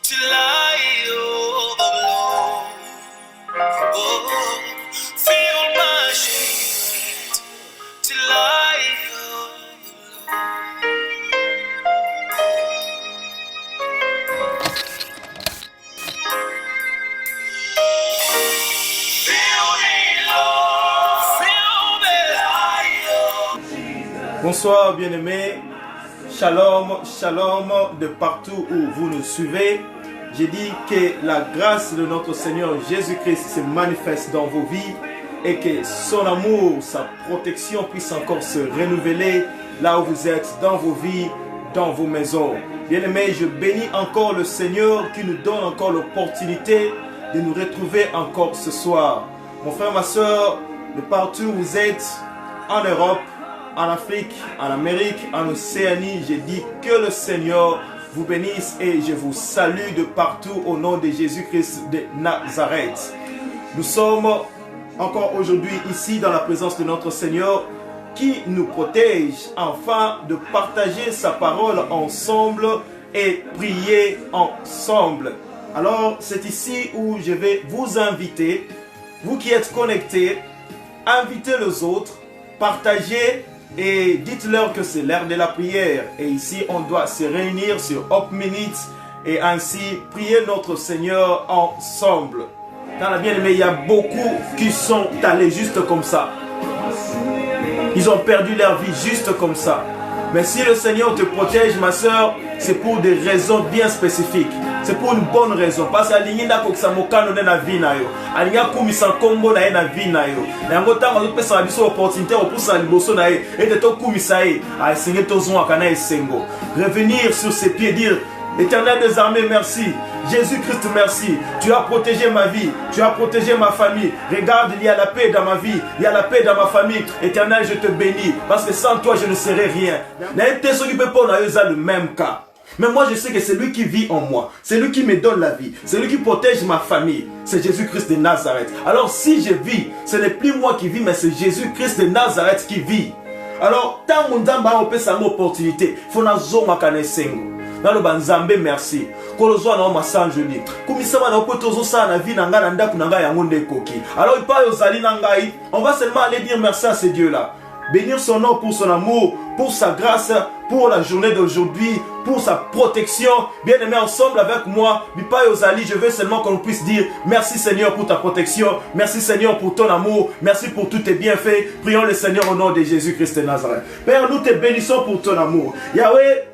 till I overflow. Oh, fill my strength till I overflow. Fill me, Lord, fill me, Lord. Bonsoir bien-aimés, shalom, shalom de partout où vous nous suivez. J'ai dit que la grâce de notre Seigneur Jésus-Christ se manifeste dans vos vies et que son amour, sa protection puisse encore se renouveler là où vous êtes, dans vos vies, dans vos maisons. Bien-aimés, je bénis encore le Seigneur qui nous donne encore l'opportunité de nous retrouver encore ce soir. Mon frère, ma soeur, de partout où vous êtes, en Europe, en Afrique, en Amérique, en Océanie, je dis que le Seigneur vous bénisse et je vous salue de partout au nom de Jésus-Christ de Nazareth. Nous sommes encore aujourd'hui ici dans la présence de notre Seigneur qui nous protège afin de partager sa parole ensemble et prier ensemble. Alors c'est ici où je vais vous inviter, vous qui êtes connectés, invitez les autres, partagez et dites-leur que c'est l'heure de la prière. Et ici, on doit se réunir sur Up Minutes et ainsi prier notre Seigneur ensemble. Dans la bien-aimée, il y a beaucoup qui sont allés juste comme ça. Ils ont perdu leur vie juste comme ça. Mais si le Seigneur te protège, ma soeur, c'est pour des raisons bien spécifiques. C'est pour une bonne raison. Parce que alinginda kokisa mokano na vie na yo. Alinga kumisa kombo na ye na vie na yo. Na ngota ma pesa biso opportunité oposa liboso na ye et de to kumisa ye. A singe tozon akana esengo. Revenir sur ses pieds, dire Éternel des armées, merci. Jésus-Christ, merci. Tu as protégé ma vie. Tu as protégé ma famille. Regarde, il y a la paix dans ma vie. Il y a la paix dans ma famille. Éternel, je te bénis. Parce que sans toi, je ne serais rien. Le même cas. Mais moi, je sais que c'est lui qui vit en moi. C'est lui qui me donne la vie. C'est lui qui protège ma famille. C'est Jésus-Christ de Nazareth. Alors, si je vis, ce n'est plus moi qui vis, mais c'est Jésus-Christ de Nazareth qui vit. Alors, tant qu'on a une opportunité, il faut que dans le banzambe merci kolozwa na masanjoli kumisama na potozo sa na vie na nga na ndaku na nga yango ndekoki. Alors il pa yozali na ngai, on va seulement aller dire merci à ce Dieu là, bénir son nom pour son amour, pour sa grâce, pour la journée d'aujourd'hui, pour sa protection. Bien aimé, ensemble avec moi, Bipa Yozali, je veux seulement qu'on puisse dire merci Seigneur pour ta protection, merci Seigneur pour ton amour, merci pour tous tes bienfaits. Prions le Seigneur au nom de Jésus-Christ de Nazareth. Père, nous te bénissons pour ton amour. Yahweh,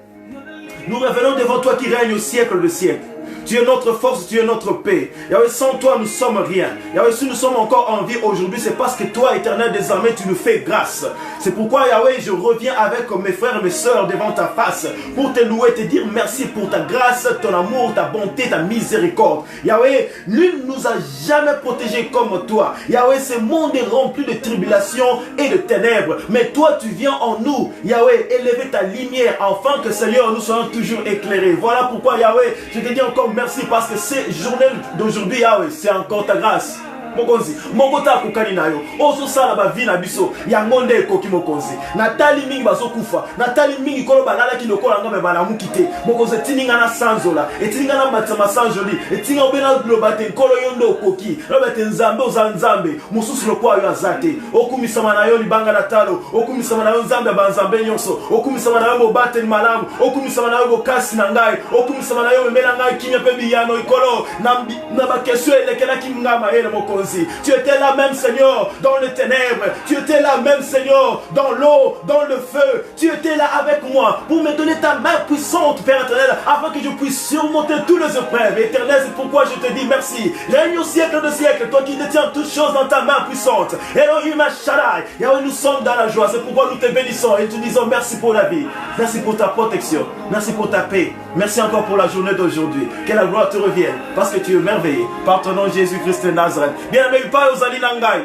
nous revenons devant toi qui règne au siècle de siècle. Tu es notre force, tu es notre paix. Yahweh, sans toi, nous sommes rien. Yahweh, si nous sommes encore en vie aujourd'hui, c'est parce que toi, Éternel des armées, tu nous fais grâce. C'est pourquoi, Yahweh, je reviens avec mes frères et mes sœurs devant ta face pour te louer, te dire merci pour ta grâce, ton amour, ta bonté, ta miséricorde. Yahweh, nul ne nous a jamais protégés comme toi. Yahweh, ce monde est rempli de tribulations et de ténèbres. Mais toi, tu viens en nous, Yahweh, élever ta lumière afin que, Seigneur, nous soyons toujours éclairés. Voilà pourquoi, Yahweh, je te dis encore merci parce que cette journée d'aujourd'hui, Yahweh, c'est encore ta grâce. Mokonzi, mokota kokani na yo. Ozo sala ba vie na biso. Ya ngonde ekoki mokonzi. Natali mingi bazo kufa. Natali mingi kolo banala ki lokola ngame bana mukite. Mokonzi tininga na sanzola. Etinga na matama sanjoli. Etinga obena globate kolo yondo okoki. Robate nzambe ozanzambe. Mususu lokwa yo azate. Okumisama na yo libanga na talo. Okumisama na yo nzambe banzambe nyonso. Okumisama na yo mobate malamu. Okumisama na yo bokasi na ngai. Okumisama na yo memela ngai kinya pe biyano ikolo. Na ba keswe lekela ki ngama ele mokonzi. Tu étais là même Seigneur dans les ténèbres. Tu étais là même Seigneur dans l'eau, dans le feu. Tu étais là avec moi pour me donner ta main puissante, Père éternel, afin que je puisse surmonter tous les épreuves. Éternel, c'est pourquoi je te dis merci. Règne au siècle de siècle, toi qui détiens toutes choses dans ta main puissante. Elohim Shaddai, Yahweh, nous sommes dans la joie. C'est pourquoi nous te bénissons et te disons merci pour la vie. Merci pour ta protection. Merci pour ta paix. Merci encore pour la journée d'aujourd'hui. Que la gloire te revienne parce que tu es merveilleux. Par ton nom Jésus-Christ de Nazareth. Bien-aimé, pas aux ali nangai.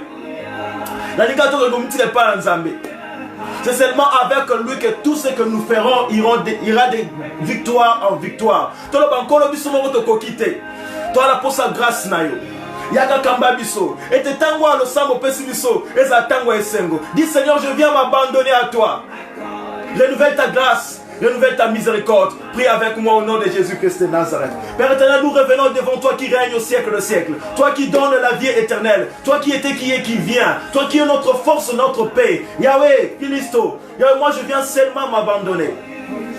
La ligato de gomiti pas nzambe. C'est seulement avec lui que tout ce que nous ferons ira de victoire en victoire. Toi le bankolo biso mo to kokite. Toi la pour sa grâce na yo. Yaga kamba biso. Et te tango a lo sambo pesi biso. Eza tango esengo. Dis Seigneur, je viens m'abandonner à toi. Renouvelle ta grâce. renouvelle ta miséricorde. Prie avec moi au nom de Jésus-Christ de Nazareth. Père éternel, nous revenons devant toi qui règne au siècle de siècle. Toi qui donnes la vie éternelle. Toi qui étais, qui est, qui vient. Toi qui es notre force, notre paix. Yahweh, Christo. Yahweh, moi je viens seulement m'abandonner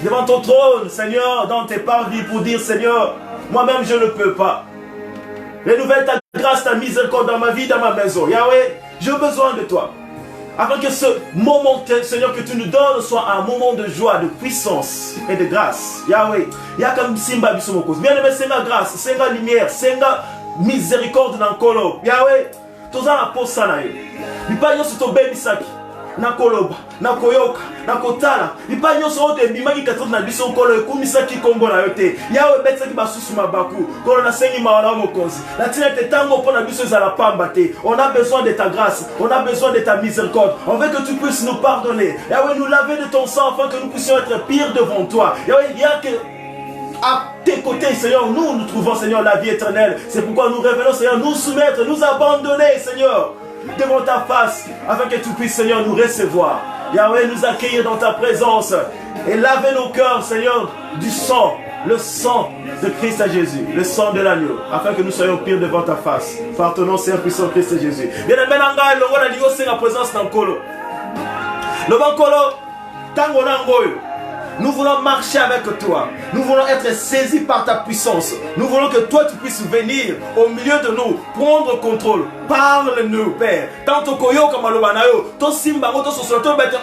devant ton trône, Seigneur, dans tes parvis pour dire, Seigneur, moi-même je ne peux pas. Renouvelle ta grâce, ta miséricorde dans ma vie, dans ma maison. Yahweh, j'ai besoin de toi. Afin que ce moment, Seigneur, que tu nous donnes soit un moment de joie, de puissance et de grâce. Yahweh, Yakam Simba Bisomokos. Bien aimé, Senga grâce, Senga lumière, Senga miséricorde dans le colo. Yahweh, tous en la posa na yo. Nipa yo sur ton baby saki. Na koloba, na koyoka, na kotala. Nipa yo sur ton bimaki katron na biso kolo. Kumisa ki kombo na yote. Yahweh, betsa ki basusu mabaku. Kolo na sengi mawana mokonzi. La tina te tango po na biso za la pambate. On a besoin de ta grâce. On a besoin de ta miséricorde. On veut que tu puisses nous pardonner. Yahweh, nous laver de ton sang afin que nous puissions être pires devant toi. Yahweh, il y a que à tes côtés, Seigneur, nous trouvons, Seigneur, la vie éternelle. C'est pourquoi nous revenons, Seigneur, nous soumettre, nous abandonner, Seigneur, devant ta face, afin que tu puisses, Seigneur, nous recevoir. Yahweh, nous accueillir dans ta présence et laver nos cœurs, Seigneur, du sang, le sang de Christ à Jésus, le sang de l'agneau, afin que nous soyons pires devant ta face. Par ton nom, Seigneur puissant Christ et Jésus. Bien-aimé, c'est la présence d'un colo. Le bon colo, tango nangoyo. Nous voulons marcher avec toi. Nous voulons être saisis par ta puissance. Nous voulons que toi tu puisses venir au milieu de nous, prendre contrôle. Parle-nous, Père. Tant que koyo comme alobanayo, to simba to sosoto bete.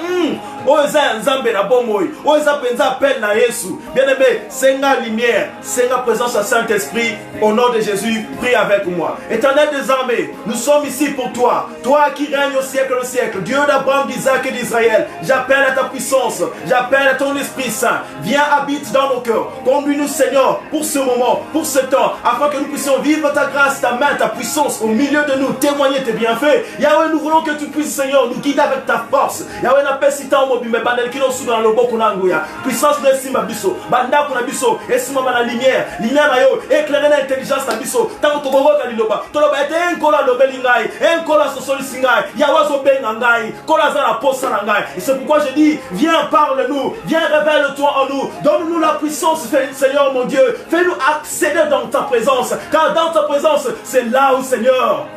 Oza nzambe na bomoy. Oza penza appel na Yesu. Bien-aimé, senga lumière, senga présence à Saint-Esprit. Au nom de Jésus, prie avec moi. Éternel des armées, nous sommes ici pour toi. Toi qui règnes au siècle, Dieu d'Abraham, d'Isaac et d'Israël. J'appelle à ta puissance. J'appelle à ton Esprit Saint, viens, habite dans nos cœurs. Conduis-nous, Seigneur, pour ce moment, pour ce temps, afin que nous puissions vivre ta grâce, ta main, ta puissance au milieu de nous, témoigner tes bienfaits. Yahweh, nous voulons que tu puisses, Seigneur, nous guider avec ta force. Yahweh, n'a pas si tant mobile, mais bandel qui nous souvient dans le bon kunanguya. Puissance de Sima Bisso, Banda Kunabiso, et Sima la lumière, lumière nayo, éclairer l'intelligence Nabiso, tant que tu vas Kaliloba, Toloba était un kola Lobelingai, un kola Sosolisingai, Yahweh Zobengangai, Kola Zara Posanangai. Et c'est pourquoi je dis, viens, parle-nous, viens, révèle-toi en nous, donne-nous la puissance, Seigneur mon Dieu, fais-nous accéder dans ta présence, car dans ta présence, c'est là où, Seigneur,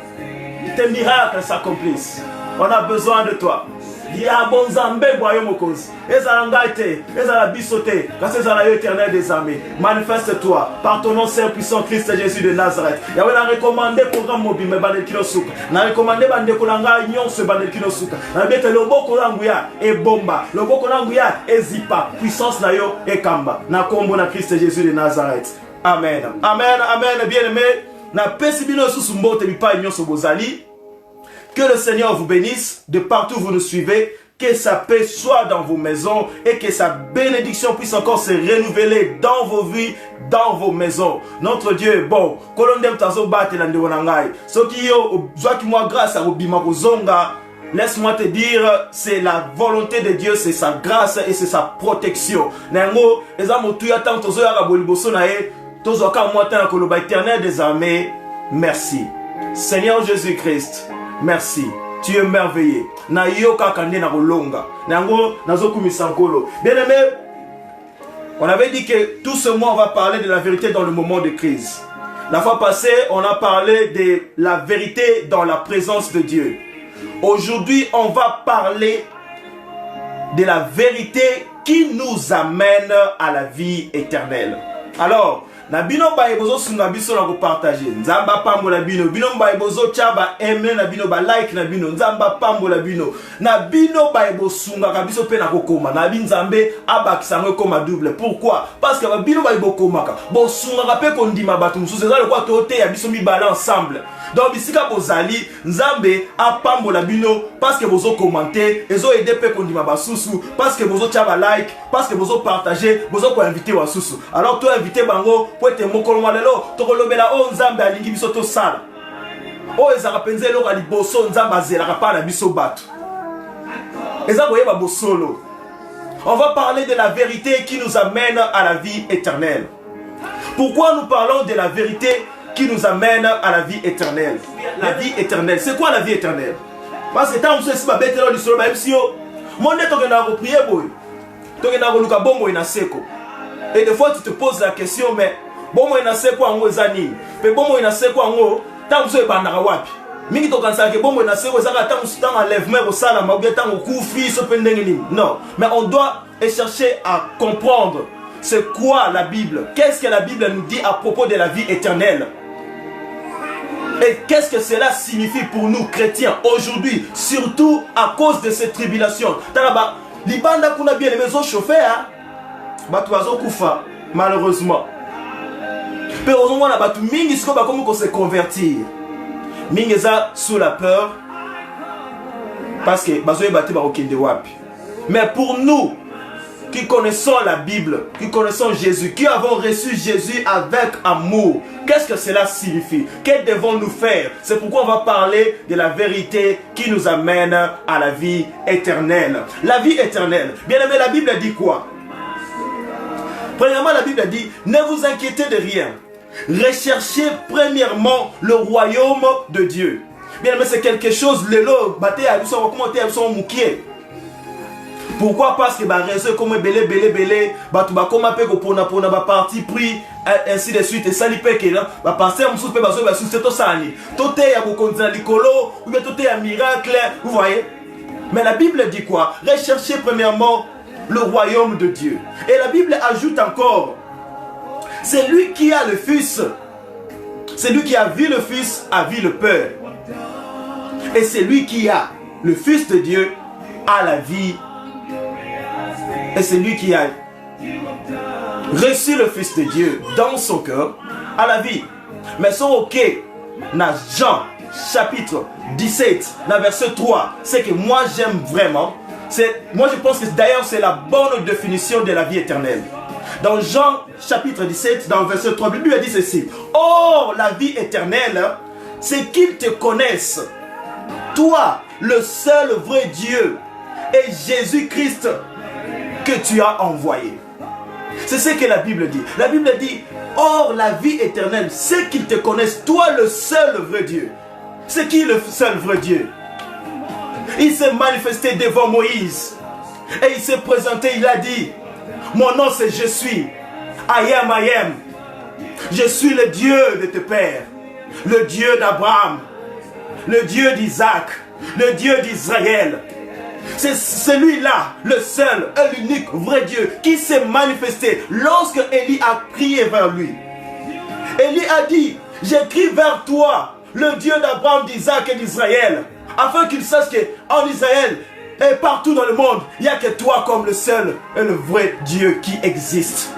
tes miracles s'accomplissent. On a besoin de toi. Il y a un bon zambé, boyau mokos. Ezalangate, ezalabisote, car c'est la éternel des armées. Manifeste-toi par ton nom Saint puissant Christ Jésus de Nazareth. Yahweh a recommandé programme mobile, mais bandel kinosuka. N'a recommandé bandel kolanga union ce bandel kinosuka. N'a bête le boko languya et bomba. Le boko languya et zipa. Puissance na yo et kamba. Na kombo na Christ Jésus de Nazareth. Amen. Amen, amen, bien aimé. Na pesibino sous mbote bipa union so bozali. Que le Seigneur vous bénisse de partout où vous nous suivez, que sa paix soit dans vos maisons et que sa bénédiction puisse encore se renouveler dans vos vies, dans vos maisons. Notre Dieu est bon. Laisse-moi te dire, c'est la volonté de Dieu, c'est sa grâce et c'est sa protection. Éternel des armées, merci. Seigneur Jésus-Christ, merci. Tu es merveilleux. Na yoka kande na rolonga. Nango nazoku misankolo. Bien aimé, on avait dit que tout ce mois on va parler de la vérité dans le moment de crise. La fois passée, on a parlé de la vérité dans la présence de Dieu. Aujourd'hui, on va parler de la vérité qui nous amène à la vie éternelle. Alors, na bino ba ebozo sunga biso na ko partager nzamba pambola bino bino ba ebozo chaba aime na bino ba like na bino nzamba pambola bino na bino ba ebozo sunga ka biso pe na kokoma na binzambe abakisa ngo koma double. Pourquoi? Parce que ba bino ba ebozo komaka bo sunga ka pe ko ndima batu mususu za le kwa tote ya biso mi bala ensemble. Donc bisika bozali nzambe apambola bino parce que bozo commenter ezo aider pe ko ndima basusu parce que bozo chaba like parce que bozo partager bozo ko inviter wasusu. Alors toi inviter bango poete mokolo malelo tokolobela o nzambe alingi biso to sala o ezaka penze eloko ali boso nzambe azelaka pa na biso bato eza koyeba bosolo. On va parler de la vérité qui nous amène à la vie éternelle. Pourquoi nous parlons de la vérité qui nous amène à la vie éternelle? La vie éternelle, c'est quoi la vie éternelle? Parce que tant que vous êtes bête là du solo ba MCO mon neto que na prier boy Et des fois tu te poses la question, mais bomo inaseko ango ezani pe bomo inaseko ango tango ebandaka wapi mingi tokansaka ke bomo inaseko ezaka tango tango enlèvement osala mabia tango kufi so pe ndenge nini. Non, mais on doit chercher à comprendre c'est quoi la Bible, qu'est-ce que la Bible nous dit à propos de la vie éternelle. Et qu'est-ce que cela signifie pour nous chrétiens aujourd'hui, surtout à cause de cette tribulation. Talaba libanda kuna bien les maisons chauffées hein. Batu bazo kufa malheureusement. Pe ozongo na batu mingi siko ba komo ko se convertir. Mingi za sous la peur parce que bazo ebate ba okende wapi. Mais pour nous qui connaissons la Bible, qui connaissons Jésus, qui avons reçu Jésus avec amour, qu'est-ce que cela signifie? Que devons-nous faire? C'est pourquoi on va parler de la vérité qui nous amène à la vie éternelle. La vie éternelle. Bien aimé, la Bible dit quoi? Premièrement, la Bible dit, ne vous inquiétez de rien. Recherchez premièrement le royaume de Dieu. Bien aimé, c'est quelque chose, le lot, bâté à l'usson, commenter à l'usson, moukier. Pourquoi? Parce que bah réseau comme belé batu ba koma pe ko pona ba parti pris ainsi de suite et ça li pe que là ba penser am sous pe ba so ba sous to sani tote ya ko kontina likolo ou bien tote ya miracle, vous voyez. Mais la Bible dit quoi? Recherchez premièrement le royaume de Dieu. Et la Bible ajoute encore, c'est lui qui a le Fils, c'est lui qui a vu le Fils a vu le Père, et c'est lui qui a le Fils de Dieu a la vie. Et c'est lui qui a reçu le Fils de Dieu dans son cœur à la vie. Mais son ok, dans Jean chapitre 17, dans verset 3, c'est que moi j'aime vraiment. Moi je pense que d'ailleurs c'est la bonne définition de la vie éternelle. Dans Jean chapitre 17, dans verset 3, la Bible dit ceci. Or la vie éternelle, c'est qu'ils te connaissent, toi, le seul vrai Dieu, et Jésus-Christ que tu as envoyé. C'est ce que la Bible dit. La Bible dit, or la vie éternelle, c'est qu'ils te connaissent, toi le seul vrai Dieu. C'est qui le seul vrai Dieu? Il s'est manifesté devant Moïse. Et il s'est présenté, il a dit, mon nom c'est je suis. I am. Je suis le Dieu de tes pères. Le Dieu d'Abraham. Le Dieu d'Isaac. Le Dieu d'Israël. C'est celui-là, le seul et l'unique vrai Dieu qui s'est manifesté lorsque Élie a crié vers lui. Élie a dit, j'écris vers toi, le Dieu d'Abraham, d'Isaac et d'Israël, afin qu'il sache qu'en Israël et partout dans le monde, il n'y a que toi comme le seul et le vrai Dieu qui existe.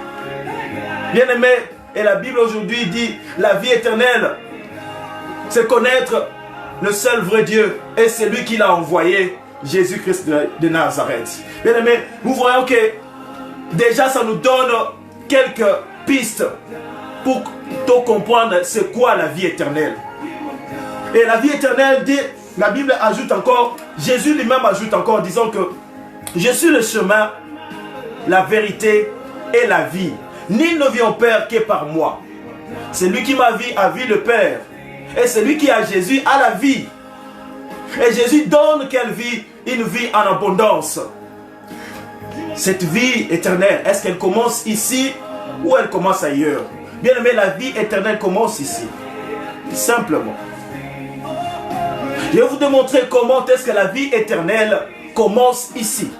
Bien aimé, et la Bible aujourd'hui dit, la vie éternelle, c'est connaître le seul vrai Dieu et c'est lui qui l'a envoyé. Jésus-Christ de Nazareth. Bien aimé, nous voyons que déjà ça nous donne quelques pistes pour comprendre c'est quoi la vie éternelle. Et la vie éternelle dit, la Bible ajoute encore, Jésus lui-même ajoute encore en disant que je suis le chemin, la vérité et la vie. Nul ne vient au Père que par moi. Celui qui m'a vu a vu le Père. Et celui qui a Jésus a la vie. Et Jésus donne quelle vie? Une vie en abondance. Cette vie éternelle, est-ce qu'elle commence ici ou elle commence ailleurs? Bien aimé, la vie éternelle commence ici. Simplement. Je vais vous démontrer comment est-ce que la vie éternelle commence ici.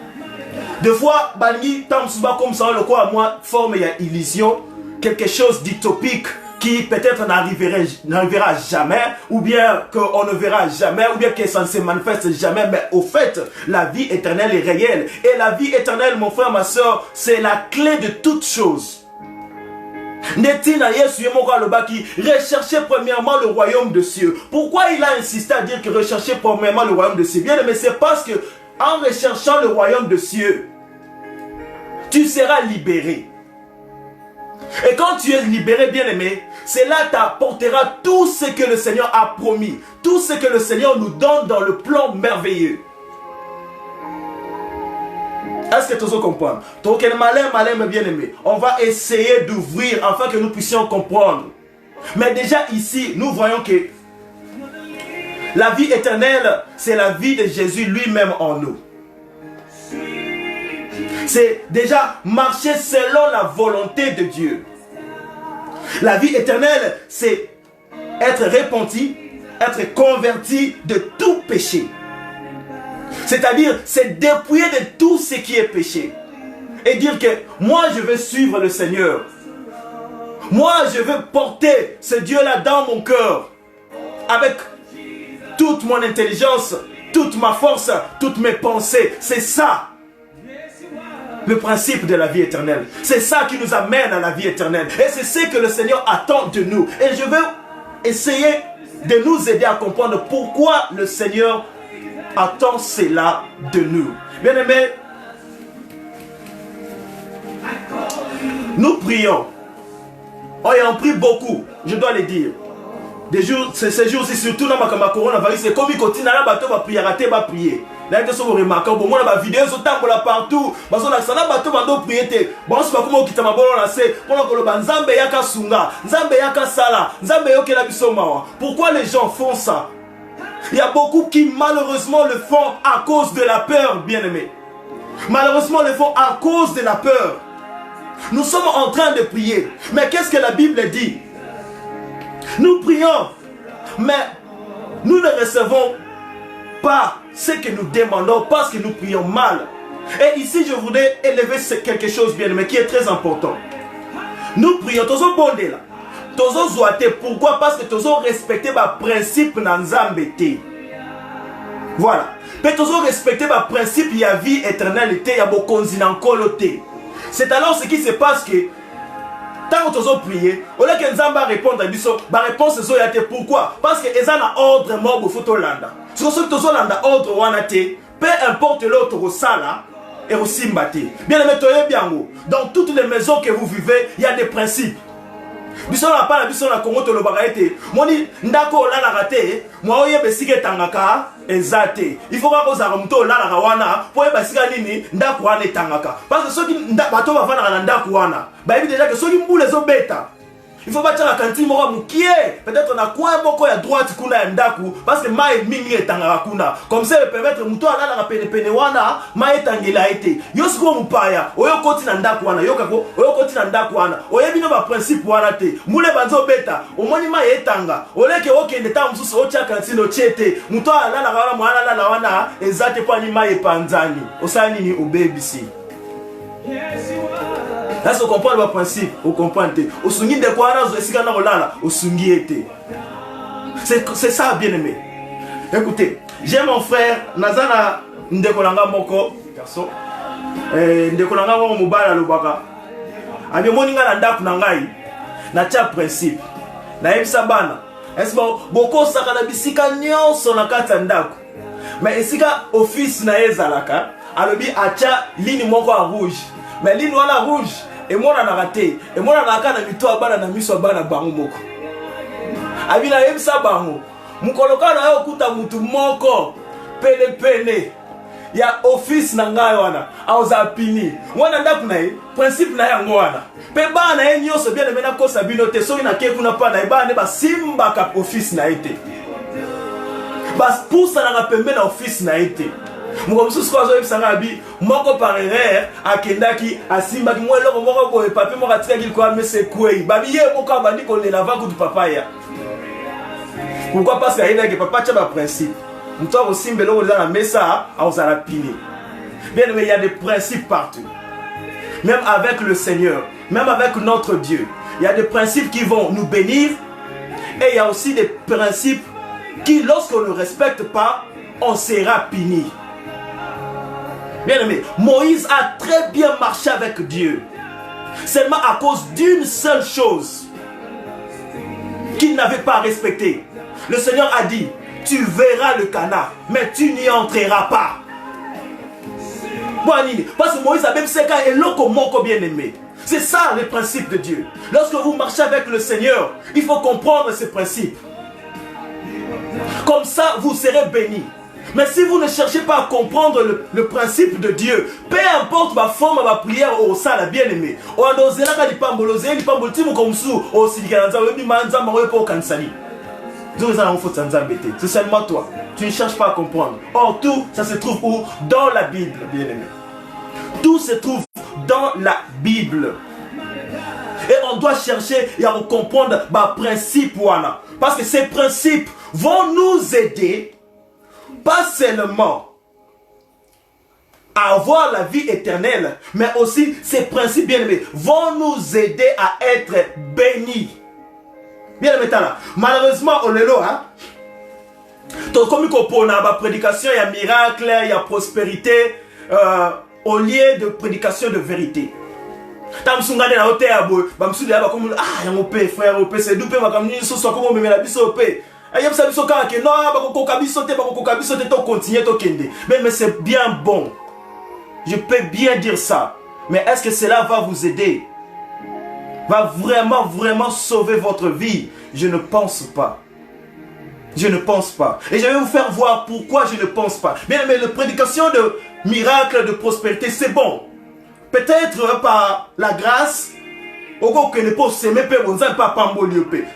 Des fois, Bani, comme ça, le quoi, moi, forme une illusion, quelque chose d'utopique qui peut-être n'arrivera jamais, ou bien qu'on ne verra jamais, ou bien que ça ne se manifeste jamais, mais au fait, la vie éternelle est réelle. Et la vie éternelle, mon frère, ma soeur, c'est la clé de toutes choses. Recherchez premièrement le royaume de cieux. Pourquoi il a insisté à dire que recherchez premièrement le royaume de cieux? Bien aimé, c'est parce que en recherchant le royaume de cieux, tu seras libéré. Et quand tu es libéré, bien aimé, cela t'apportera tout ce que le Seigneur a promis, tout ce que le Seigneur nous donne dans le plan merveilleux. Est-ce que tu veux comprendre? Donc, malin, bien aimé, on va essayer d'ouvrir afin que nous puissions comprendre. Mais déjà ici, nous voyons que la vie éternelle, c'est la vie de Jésus lui-même en nous. C'est déjà marcher selon la volonté de Dieu. La vie éternelle, c'est être repenti, être converti de tout péché. C'est-à-dire, c'est dépouiller de tout ce qui est péché. Et dire que moi, je veux suivre le Seigneur. Moi, je veux porter ce Dieu-là dans mon cœur. Avec toute mon intelligence, toute ma force, toutes mes pensées. C'est ça, le principe de la vie éternelle. C'est ça qui nous amène à la vie éternelle. Et c'est ce que le Seigneur attend de nous. Et je veux essayer de nous aider à comprendre pourquoi le Seigneur attend cela de nous. Bien-aimés, nous prions. Oh, et on prie beaucoup, je dois le dire. Ces jours-ci, surtout dans ma coronavirus, c'est comme il continue à prier, à prier. Là, il y a des remarquables. Bon, moi, la vidéo, ils sont partout. Parce qu'on a ça, on prier. Bon, c'est pas comme on quitte ma bonne lancée. On a le Nzambe yaka sunga, Nzambe yaka sala, Nzambe yoke la bisomawa. Pourquoi les gens font ça? Il y a beaucoup qui, malheureusement, le font à cause de la peur, bien-aimés. Malheureusement, le font à cause de la peur. Nous sommes en train de prier. Mais qu'est-ce que la Bible dit? Nous prions, mais nous ne recevons pas ce que nous demandons parce que nous prions mal. Et ici, je voudrais élever quelque chose, bien aimé, qui est très important. Nous prions, tous au bondé là. Tous au zoaté. Pourquoi? Parce que tous au respecter le principe nanzambete. Voilà. Mais tous au respecter le principe, il y a vie éternelle, il y a beaucoup de. C'est alors ce qui se passe que tant que tu as prié, au lieu que Nzamba va répondre à Bisso, la réponse est zoyate. Pourquoi? Parce que ils ont un ordre mort pour Fotolanda. Si vous avez un ordre wanate, peu importe l'autre au sala et au simbate. Bien aimé, dans toutes les maisons que vous vivez, il y a des principes. Biso na pas biso na Congo to lo bagaete. Moni ndako la la raté, moi oye besike tangaka ezate. Il faut pas koza mto la la wana, po besika nini ndako wana tangaka. Parce que ceux qui bato va fana na ndako wana, ba ebi déjà que ceux qui mbule zo beta. Il faut pas la cantine moko mukie. Peut-être na coin moko ya droite kuna ya ndaku parce que mai mingi etangaka kuna. Comme ça permettre muto ala la pene pene wana, mai tangela été. Yo siko mupaya, oyo koti na ndaku wana, yo kako, oyo koti na ndaku wana. Oye bino ba principe wana te. Mule banzo beta, omoni mai etanga. Oleke okende ta mususu ocha cantine ochete. Muto ala la wana mwana la wana ezate pa ni mai epanzani. Osani ni obebisi. Là, on comprend le principe, on comprend. On sungi de quoi on a on lala, on sungi été. C'est ça, bien aimé. Écoutez, j'ai mon frère Nazana Ndekolanga Moko, garçon. Ndekolanga Moko Mubala Lubaka. Ami moninga na ndaku na ngai na tia principe. Na yebisa bana. Est-ce boko saka na bisika nyonso na kata ndaku. Mais esika office na ezalaka, alobi acha ligne moko en rouge. Mais ligne wana rouge et moi na raté et moi na kana mito abana na miso abana bango moko. Abina yebisa bango. Mukoloka na yo kuta mutu moko pene pene. Ya office na ngai wana auza pini. Wana ndaku na principe na yango wana. Pe bana ye nyoso bien na kosa bino te so ina ke kuna pa na bana ba simba ka office na ite. Bas poussa na pembe na office na ite. Mukomusu kwa zo ebisanga bi moko par erreur akendaki asimba ki mwelo moko ko papier moko atika ki kwa mese kwei babi ye moko abandi ko lela vangu du papaya. Pourquoi? Parce qu'il y a que papa tient un principe. Nous sommes aussi dans la messa à la pini. Bien aimé, il y a des principes partout. Même avec le Seigneur, même avec notre Dieu, il y a des principes qui vont nous bénir et il y a aussi des principes qui, lorsqu'on ne respecte pas, on sera puni. Bien aimé, Moïse a très bien marché avec Dieu. Seulement à cause d'une seule chose qu'il n'avait pas respectée. Le Seigneur a dit, tu verras le Canaan, mais tu n'y entreras pas. Parce que Moïse a même fait et l'eau bien aimé. C'est ça le principe de Dieu. Lorsque vous marchez avec le Seigneur, il faut comprendre ces principes. Comme ça, vous serez bénis. Mais si vous ne cherchez pas à comprendre le principe de Dieu, peu importe ma forme, ma prière au sala bien aimé. C'est seulement toi. Tu ne cherches pas à comprendre. Or, tout, ça se trouve où? Dans la Bible, bien aimé. Tout se trouve dans la Bible. Et on doit chercher et à comprendre les principes. Parce que ces principes vont nous aider, pas seulement à avoir la vie éternelle, mais aussi ces principes bien-aimés vont nous aider à être bénis. Bien-aimés, malheureusement, on est là. Comme il y a la prédication, il y a miracle, il y a prospérité, au lieu de prédication de vérité. Tam sungane na hote abo ba msudi aba comme ah ya mope frère ope c'est doupe ba comme ni so so comme me la biso ope ayam sa biso ka ke no ba ko kabiso te to continuer to kende mais c'est bien bon, je peux bien dire ça, mais est-ce que cela va vous aider, va vraiment sauver votre vie? Je ne pense pas. Je ne pense pas. Et je vais vous faire voir pourquoi je ne pense pas. Mais la prédication de miracle, de prospérité, c'est bon. Peut-être par la grâce,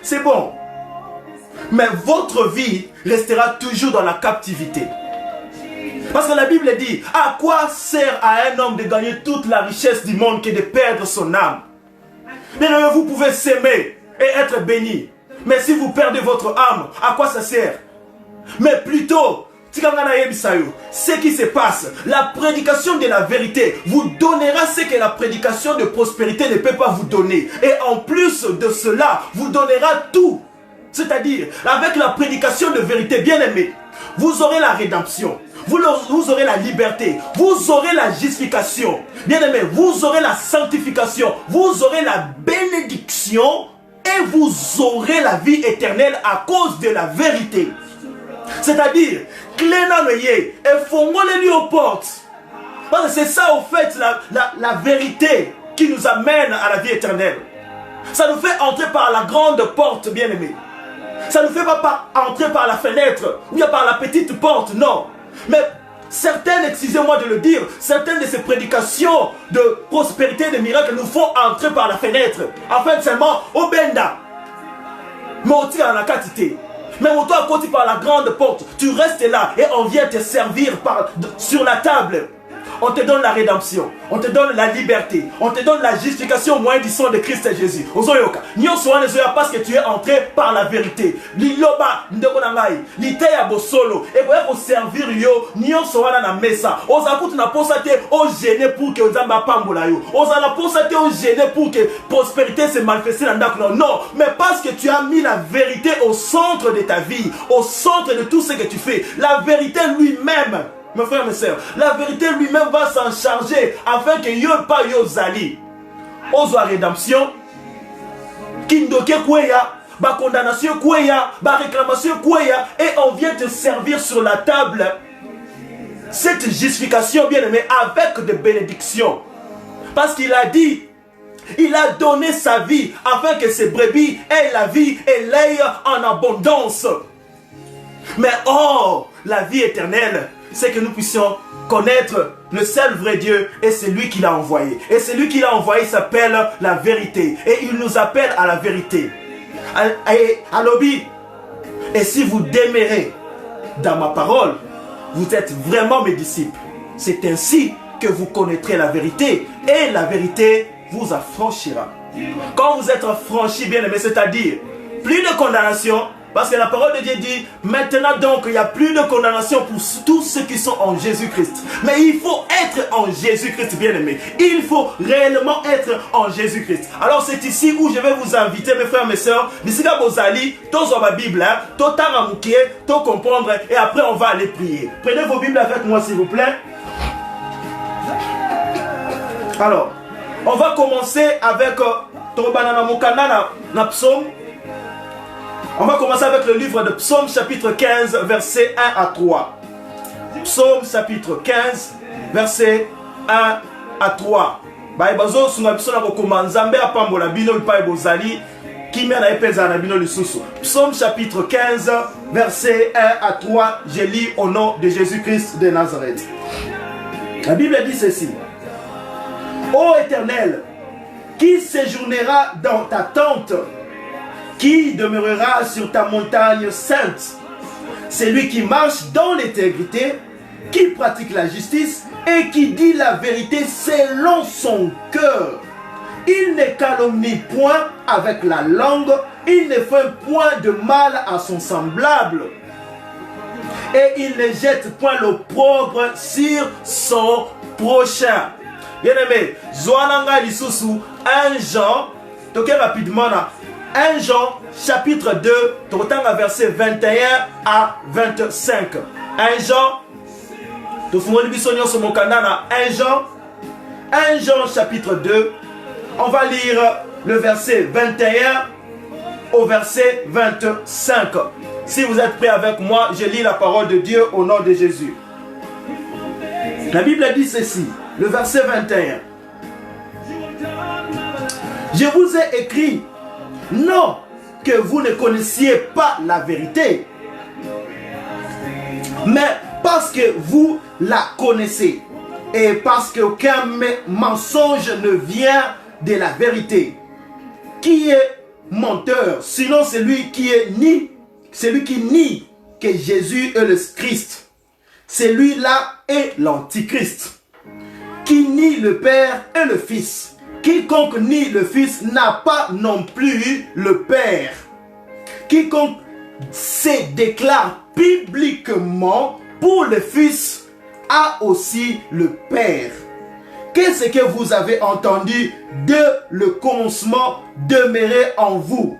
c'est bon. Mais votre vie restera toujours dans la captivité. Parce que la Bible dit, à quoi sert à un homme de gagner toute la richesse du monde que de perdre son âme? Mais vous pouvez s'aimer et être béni. Mais si vous perdez votre âme, à quoi ça sert? Mais plutôt, ce qui se passe, la prédication de la vérité vous donnera ce que la prédication de prospérité ne peut pas vous donner. Et en plus de cela, vous donnera tout. C'est-à-dire, avec la prédication de vérité, bien aimé, vous aurez la rédemption, vous aurez la liberté, vous aurez la justification. Bien aimé, vous aurez la sanctification, vous aurez la bénédiction et vous aurez la vie éternelle à cause de la vérité. C'est-à-dire, et fongolez-lui aux portes. Parce que c'est ça au fait la vérité qui nous amène à la vie éternelle. Ça nous fait entrer par la grande porte, bien aimé. Ça ne nous fait pas entrer par la fenêtre ou bien par la petite porte, non. Mais certaines, excusez-moi de le dire, certaines de ces prédications de prospérité, de miracles nous font entrer par la fenêtre. En fait, seulement au benda. Mais on tire à la quantité. Mais on doit côté par la grande porte. Tu restes là et on vient te servir sur la table. On te donne la rédemption, on te donne la liberté, on te donne la justification au moyen du sang de Christ Jésus. Parce que tu es entré par la vérité. Liloba ndekonangai, liteya bosolo, et pour servir yo, nyon soana na mesa. Ozakutu na posate au gêné pour que ozamba pambola yo. Ozana posate au gêné pour que prospérité se manifeste dans ta non, mais parce que tu as mis la vérité au centre de ta vie, au centre de tout ce que tu fais. La vérité lui-même. Mes frères, mes sœurs, la vérité lui-même va s'en charger afin que yo pas yo zali. Ozo rédemption, kindoke kweya, ba condamnation kweya, ba réclamation kweya, et on vient te servir sur la table cette justification bien aimée avec des bénédictions. Parce qu'il a dit, il a donné sa vie afin que ses brebis aient la vie et l'aient en abondance. Mais oh, la vie éternelle, c'est que nous puissions connaître le seul vrai Dieu et c'est lui qui l'a envoyé. Et celui qui l'a envoyé s'appelle la vérité. Et il nous appelle à la vérité. À l'objet. Et si vous demeurez dans ma parole, vous êtes vraiment mes disciples. C'est ainsi que vous connaîtrez la vérité. Et la vérité vous affranchira. Quand vous êtes affranchis, bien aimé, c'est-à-dire plus de condamnation. Parce que la parole de Dieu dit, maintenant donc, il n'y a plus de condamnation pour tous ceux qui sont en Jésus-Christ. Mais il faut être en Jésus-Christ, bien-aimé. Il faut réellement être en Jésus-Christ. Alors c'est ici où je vais vous inviter, mes frères, mes sœurs, Bisiga Bozali, tous ma Bible, tout taramouké, tout comprendre, et après on va aller prier. Prenez vos Bibles avec moi, s'il vous plaît. Alors, on va commencer avec Tobanana Mukana na psaume. On va commencer avec le livre de Psaume chapitre 15, versets 1 à 3. Psaume chapitre 15, versets 1 à 3. Psaume chapitre 15, versets 1 à 3. Je lis au nom de Jésus-Christ de Nazareth. La Bible dit ceci. Ô Éternel, qui séjournera dans ta tente? Qui demeurera sur ta montagne sainte? Celui qui marche dans l'intégrité qui pratique la justice et qui dit la vérité selon son cœur. Il ne calomnie point avec la langue, il ne fait point de mal à son semblable. Et il ne jette point l'opprobre sur son prochain. Bien-aimé, Zoananga Lisusu, 1 Jean, toquez rapidement là. 1 Jean, chapitre 2, totanga verset 21 à 25. 1 Jean, 1 Jean, chapitre 2, on va lire le verset 21 au verset 25. Si vous êtes prêts avec moi, je lis la parole de Dieu au nom de Jésus. La Bible dit ceci, le verset 21. Je vous ai écrit, non que vous ne connaissiez pas la vérité, mais parce que vous la connaissez et parce qu'aucun mensonge ne vient de la vérité. Qui est menteur, sinon celui qui nie que Jésus est le Christ. Celui-là est l'Antichrist, qui nie le Père et le Fils. Quiconque nie le Fils n'a pas non plus le Père. Quiconque se déclare publiquement pour le Fils a aussi le Père. Qu'est-ce que vous avez entendu de le commencement demeurer en vous?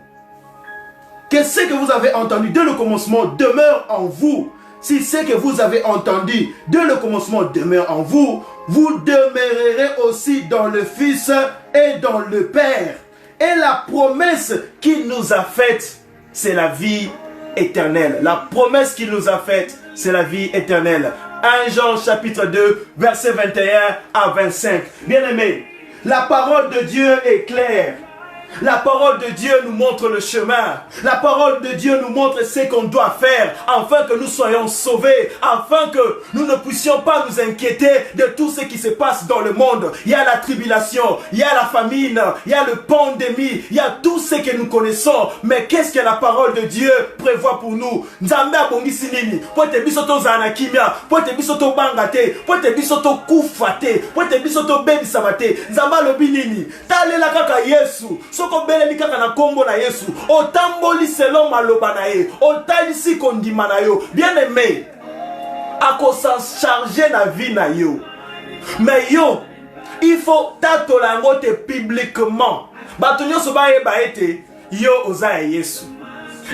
Qu'est-ce que vous avez entendu de le commencement demeure en vous? Si ce que vous avez entendu de le commencement demeure en vous, vous demeurerez aussi dans le Fils et dans le Père. Et la promesse qu'il nous a faite, c'est la vie éternelle. La promesse qu'il nous a faite, c'est la vie éternelle. 1 Jean chapitre 2, verset 21 à 25. Bien-aimés, la parole de Dieu est claire. La parole de Dieu nous montre le chemin. La parole de Dieu nous montre ce qu'on doit faire afin que nous soyons sauvés, afin que nous ne puissions pas nous inquiéter de tout ce qui se passe dans le monde. Il y a la tribulation, il y a la famine, il y a le pandémie, il y a tout ce que nous connaissons. Mais qu'est-ce que la parole de Dieu prévoit pour nous? Nzambe abongisi nini? Pote biso tozala na kimia, pote biso tobanga te, pote biso tokufa te, pote biso tobebisama te. Nzambe alobi nini? Talela kaka Yesu. Soko beleli kaka na kombo na Yesu, otamboli selon maloba na ye, otalisi kondima na yo. Bien aimé, akosa charger na vie na yo. Mais yo, il faut tatola yango te publiquement. Bato nyonso bayeba ete yo oza Yesu.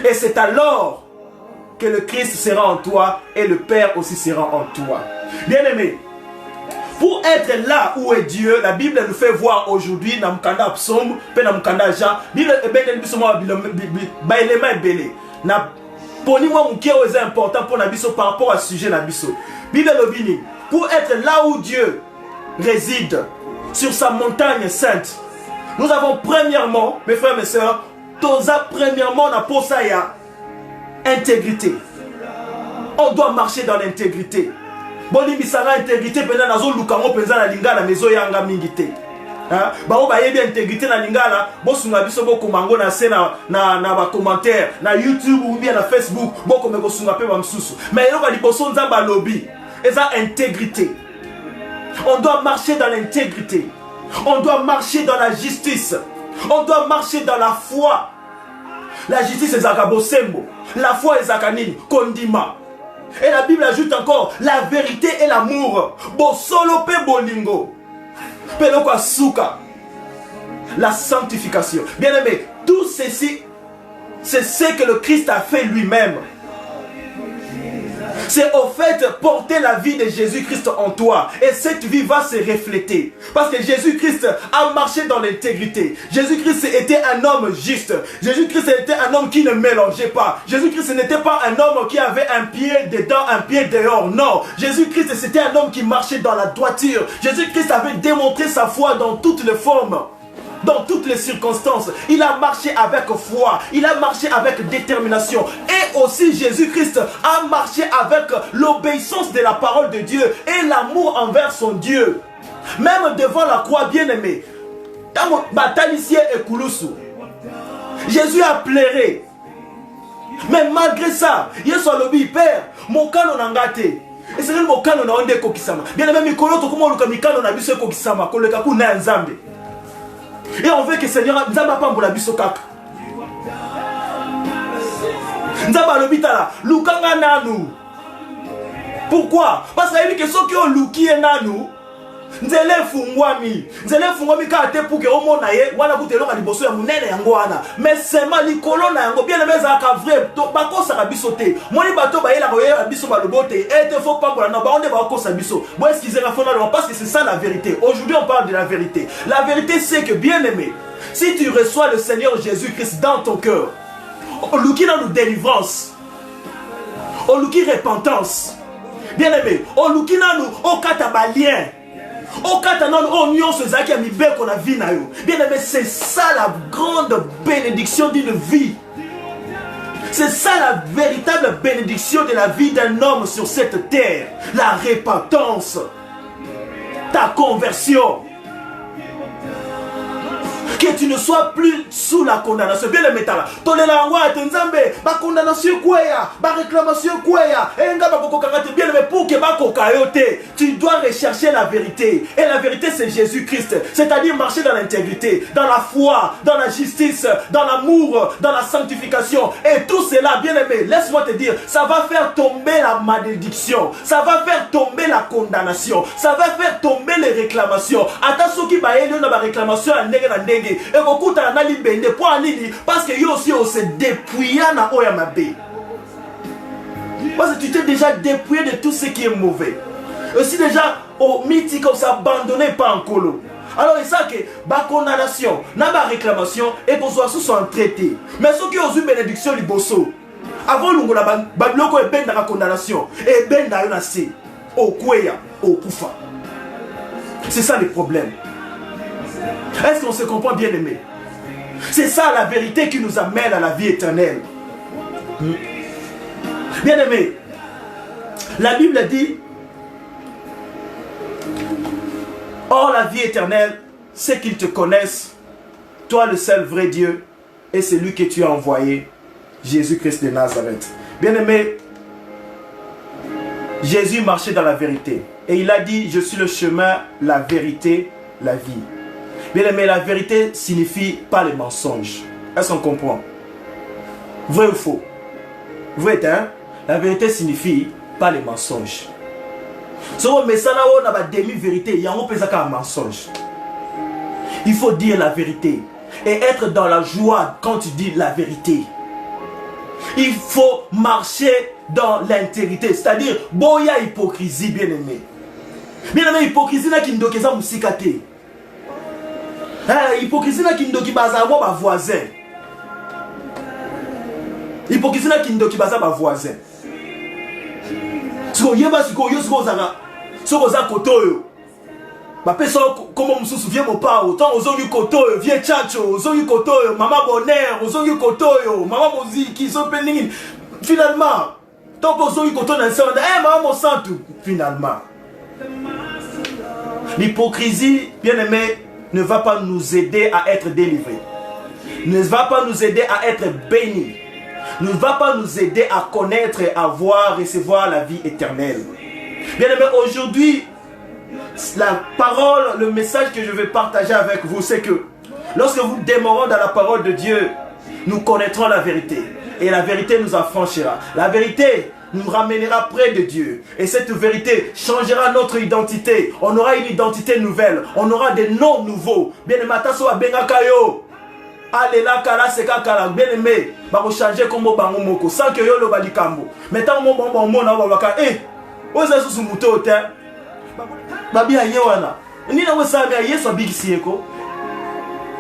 Et c'est alors que le Christ sera en toi et le Père aussi sera en toi. Bien aimé, pour être là où est Dieu, la Bible nous fait voir aujourd'hui, dans Mkanda Psaume, dans Mkanda Jean, Bible est important pour Nabiso par rapport à ce sujet Nabiso. Bible pour être là où Dieu réside, sur sa montagne sainte, nous avons premièrement, mes frères et mes sœurs, premièrement, on a pour ça intégrité. On doit marcher dans l'intégrité. Boni misanga intégrité pena nazo lukango penza na lingala mezo yanga mingi te. Ba o ba yebi intégrité na lingala, bosunga biso boko mango na se na ba commentaire na YouTube ou bien na Facebook, boko meko sunga pe ba msusu. Mais yo ba liboso nzamba lobby, eza intégrité. On doit marcher dans l'intégrité. On doit marcher dans la justice. On doit marcher dans la foi. La justice est zakabosembo. La foi est zakanini kondima. Et la Bible ajoute encore la vérité et l'amour. Bosolo pe bolingo. Peloko asuka. La sanctification. Bien aimé, tout ceci, c'est ce que le Christ a fait lui-même. C'est au fait porter la vie de Jésus-Christ en toi. Et cette vie va se refléter. Parce que Jésus-Christ a marché dans l'intégrité. Jésus-Christ était un homme juste. Jésus-Christ était un homme qui ne mélangeait pas. Jésus-Christ n'était pas un homme qui avait un pied dedans, un pied dehors. Non. Jésus-Christ c'était un homme qui marchait dans la droiture. Jésus-Christ avait démontré sa foi dans toutes les formes. Dans toutes les circonstances, il a marché avec foi, il a marché avec détermination. Et aussi Jésus-Christ a marché avec l'obéissance de la parole de Dieu et l'amour envers son Dieu. Même devant la croix, bien-aimé, Jésus a pleuré. Mais malgré ça, Yesu alobi Père, mon canon nangate. Et c'est le mokano na onde kokisama. Bien aimé, mikolo to comment le mikano na biso kokisama, koleka ku na nzambe. Et on veut que Seigneur nzamba pambola biso kaka. Nzamba lobitala, lukanga nanu. Pourquoi? Parce que ceux qui ont luki et nanu, nzele fungwami ka te pour que omona ye wana kutelo ka liboso ya munene yango wana mais sema likolo na yango bien aimé za ka vrai to bakosa ka biso te moni bato ba yela koyela biso balobote et te faut pas pour na ba onde ba kosa biso bon excuser la fona parce que c'est ça la vérité. Aujourd'hui on parle de la vérité. La vérité c'est que bien aimé, si tu reçois le Seigneur Jésus-Christ dans ton cœur, on luki dans nous délivrance, on luki repentance, bien aimé, on luki dans nous on katabalien. Au Katanan, on y se zaki a mis belle qu'on a vu na yo. Bien aimé, c'est ça la grande bénédiction d'une vie. C'est ça la véritable bénédiction de la vie d'un homme sur cette terre. La repentance, ta conversion. Que tu ne sois plus sous la condamnation. Bien le métal. Tolela ngwa tenzambe, ba condamnation kweya, ba réclamation kweya. Enga ba kokakate bien mais pour que ba kokayote, tu dois rechercher la vérité. Et la vérité c'est Jésus-Christ. C'est-à-dire marcher dans l'intégrité, dans la foi, dans la justice, dans l'amour, dans la sanctification. Et tout cela, bien aimé, laisse-moi te dire, ça va faire tomber la malédiction. Ça va faire tomber la condamnation. Ça va faire tomber les réclamations. Attention qui ba elio na ba réclamation à ndenge na ndenge. Et beaucoup t'en a libéré parce que yo aussi on s'est dépouillé na oyamabe. Parce que tu t'es déjà dépouillé de tout ce qui est mauvais. Aussi déjà au mythique on s'est abandonné pas en colo. Alors c'est ça que ba condamnation, na ba réclamation et qu'on soit sous un traité. Mais ceux qui ont eu bénédiction liboso. Avant l'ongola ba bloko e ben na condamnation et ben na yona se au kweya au kufa. C'est ça le problème. Est-ce qu'on se comprend bien aimé? C'est ça la vérité qui nous amène à la vie éternelle. Bien aimé, la Bible dit: or la vie éternelle, c'est qu'ils te connaissent, toi le seul vrai Dieu, et celui que tu as envoyé, Jésus-Christ de Nazareth. Bien aimé, Jésus marchait dans la vérité. Et il a dit: je suis le chemin, la vérité, la vie. Bien aimé, la vérité signifie pas les mensonges. Est-ce qu'on comprend? Vrai ou faux? Vrai, hein? La vérité signifie pas les mensonges. Si on met ça là, on a une demi-vérité, il y a un mensonge. Il faut dire la vérité et être dans la joie quand tu dis la vérité. Il faut marcher dans l'intégrité, c'est-à-dire, boya hypocrisie, bien aimé. Bien aimé, hypocrisie n'a qu'une dokeza mousikate. Hypocrisie n'a qu'une doki baza ba voisin. Hypocrisie n'a qu'une doki baza ba voisin. Si on y va, si on y va, si on y va, kotoyo. Ma personne, comme on se souvient, mon père, autant aux ongi kotoyo, vieux tchatcho, aux ongi kotoyo, maman bonheur, aux ongi kotoyo, maman moziki, ils sont pénibles. Finalement, tant aux ongi kotoyo, maman mon sang tout. Finalement, l'hypocrisie, bien aimé, ne va pas nous aider à être délivrés. Ne va pas nous aider à être bénis. Ne va pas nous aider à connaître, à voir, recevoir la vie éternelle. Bien aimé, aujourd'hui, la parole, le message que je vais partager avec vous, c'est que lorsque vous demeurons dans la parole de Dieu, nous connaîtrons la vérité. Et la vérité nous affranchira. La vérité nous ramènera près de Dieu. Et cette vérité changera notre identité. On aura une identité nouvelle. On aura des noms nouveaux. Bien aimé, Alela kala seka kala bien aimé, ba changer comme bango moko sans que yo lo balikambo. Mettons mon bon na ba baka oza susu muto te. Babi aye wana. Ni na wesa mi aye so big sieko.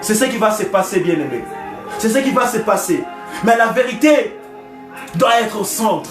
C'est ce qui va se passer, bien aimé. C'est ce qui va se passer. Mais la vérité doit être au centre.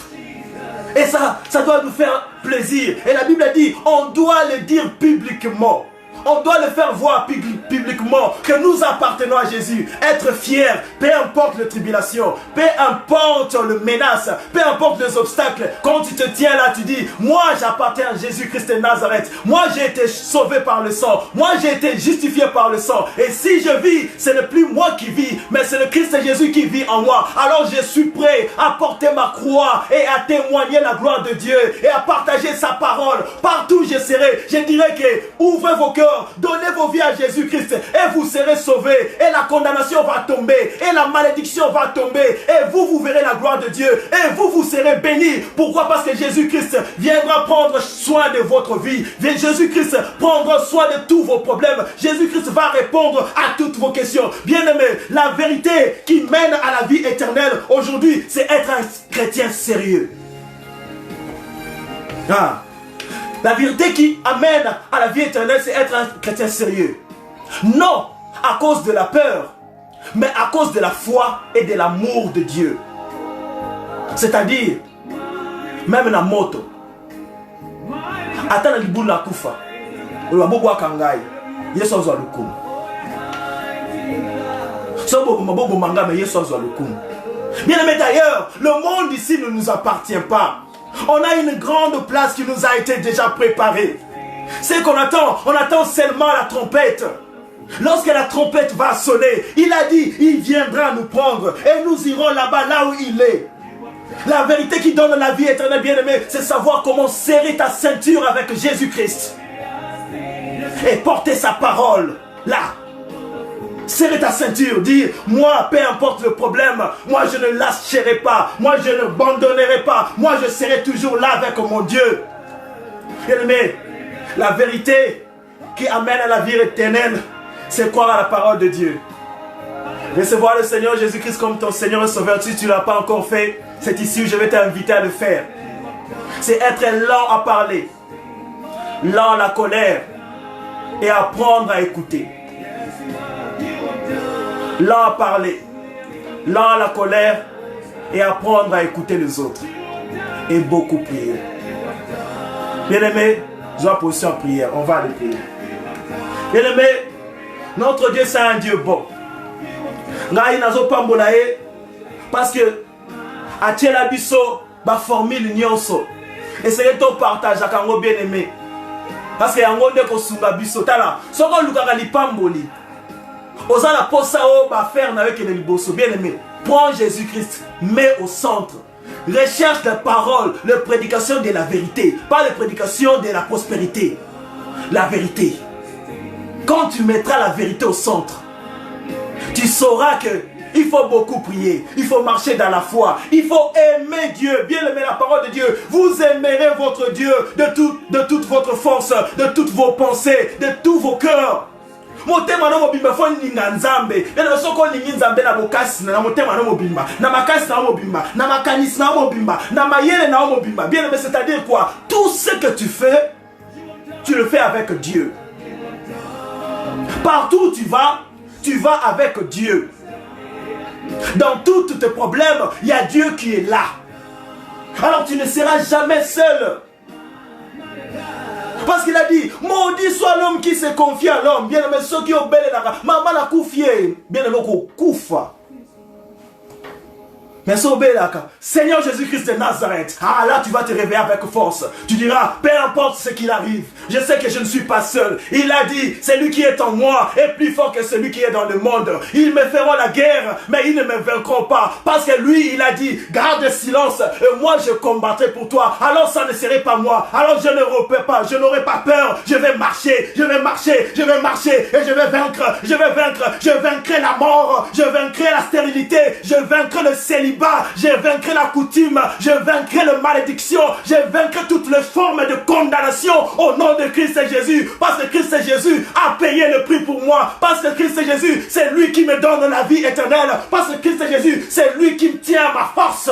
Et ça doit nous faire plaisir. Et la Bible dit, on doit le dire publiquement. on doit le faire voir publiquement que nous appartenons à Jésus. Être fiers, peu importe les tribulations, peu importe les menaces, peu importe les obstacles. Quand tu te tiens là, tu dis, moi j'appartiens à Jésus-Christ de Nazareth. Moi j'ai été sauvé par le sang. Moi j'ai été justifié par le sang. Et si je vis, ce n'est plus moi qui vis, mais c'est le Christ Jésus qui vit en moi. Alors je suis prêt à porter ma croix et à témoigner la gloire de Dieu et à partager sa parole. Partout je serai, je dirais que ouvrez vos cœurs, donnez vos vies à Jésus-Christ et vous serez sauvés. Et la condamnation va tomber et la malédiction va tomber et vous verrez la gloire de Dieu et vous serez bénis. Pourquoi? Parce que Jésus-Christ viendra prendre soin de votre vie. Jésus-Christ prendra soin de tous vos problèmes. Jésus-Christ va répondre à toutes vos questions. Bien-aimés, la vérité qui mène à la vie éternelle aujourd'hui, c'est être un chrétien sérieux. La vérité qui amène à la vie éternelle, c'est être un chrétien sérieux. Non à cause de la peur, mais à cause de la foi et de l'amour de Dieu. C'est-à-dire, même la moto. Atana libu la kufa. Ulabobo akangai. Yesu azwa lukumu. Sobo mabobo manga mais Yesu azwa lukumu. Bien aimé d'ailleurs, le monde ici ne nous appartient pas. On a une grande place qui nous a été déjà préparée. C'est qu'on attend, on attend seulement la trompette. Lorsque la trompette va sonner, il a dit, il viendra nous prendre et nous irons là-bas, là où il est. La vérité qui donne la vie éternelle, bien-aimé, c'est savoir comment serrer ta ceinture avec Jésus-Christ et porter sa parole là. Serrer ta ceinture, dire, moi, peu importe le problème, moi je ne lâcherai pas, moi je ne abandonnerai pas, moi je serai toujours là avec mon Dieu. Bien-aimé, la vérité qui amène à la vie éternelle, c'est croire à la parole de Dieu. Recevoir le Seigneur Jésus-Christ comme ton Seigneur et Sauveur. Si tu ne l'as pas encore fait, c'est ici où je vais t'inviter à le faire. C'est être lent à parler, lent à la colère et apprendre à écouter. Lent à parler, lent à la colère et apprendre à écouter les autres. Et beaucoup prier. Bien-aimé, je vais poser en prière. On va aller prier. Bien-aimé, notre Dieu c'est un Dieu bon. Ngai nazo pambolaye parce que atiela biso ba formule nyonso. Et c'est ton partage avec un bien-aimé. Parce que yango ndeko sunga biso tala. Soko lukaka lipamboli. Osala posa o ba faire na weke liboso bien-aimé. Prends Jésus-Christ, mets au centre. Recherche la parole, la prédication de la vérité, pas la prédication de la prospérité. La vérité. Quand tu mettras la vérité au centre, tu sauras que il faut beaucoup prier, il faut marcher dans la foi, il faut aimer Dieu, bien aimer la parole de Dieu. Vous aimerez votre Dieu de toute votre force, de toutes vos pensées, de tous vos cœurs. Motema no mobimba fo ninga nzambe. Bena soko ningi nzambe na bokasi na motema no mobimba. Na makasi na mobimba, na makanisi na mobimba, na mayele na mobimba. Bien aimé, c'est-à-dire quoi? Tout ce que tu fais, tu le fais avec Dieu. Partout où tu vas avec Dieu. Dans tous tes problèmes, il y a Dieu qui est là. Alors tu ne seras jamais seul. Parce qu'il a dit, maudit soit l'homme qui se confie à l'homme. Bien aimé, ceux qui obéissent la maman la koufié. Bien aimé, koufa. Mais Seigneur Jésus-Christ de Nazareth, ah là tu vas te réveiller avec force. Tu diras, peu importe ce qu'il arrive, je sais que je ne suis pas seul. Il a dit, celui qui est en moi est plus fort que celui qui est dans le monde. Ils me feront la guerre, mais ils ne me vaincront pas. Parce que lui, il a dit, garde silence, et moi je combattrai pour toi. Alors ça ne serait pas moi. Alors je ne repère pas, je n'aurai pas peur. Je vais marcher, je vais marcher, je vais marcher, et je vais vaincre, je vais vaincre. Je vaincrai la mort, je vaincrai la stérilité, je vaincrai le célibat. Je vaincrai la coutume, je vaincrai la malédiction, je vaincrai toutes les formes de condamnation au nom de Christ Jésus. Parce que Christ Jésus a payé le prix pour moi. Parce que Christ Jésus, c'est lui qui me donne la vie éternelle. Parce que Christ Jésus, c'est lui qui me tient à ma force.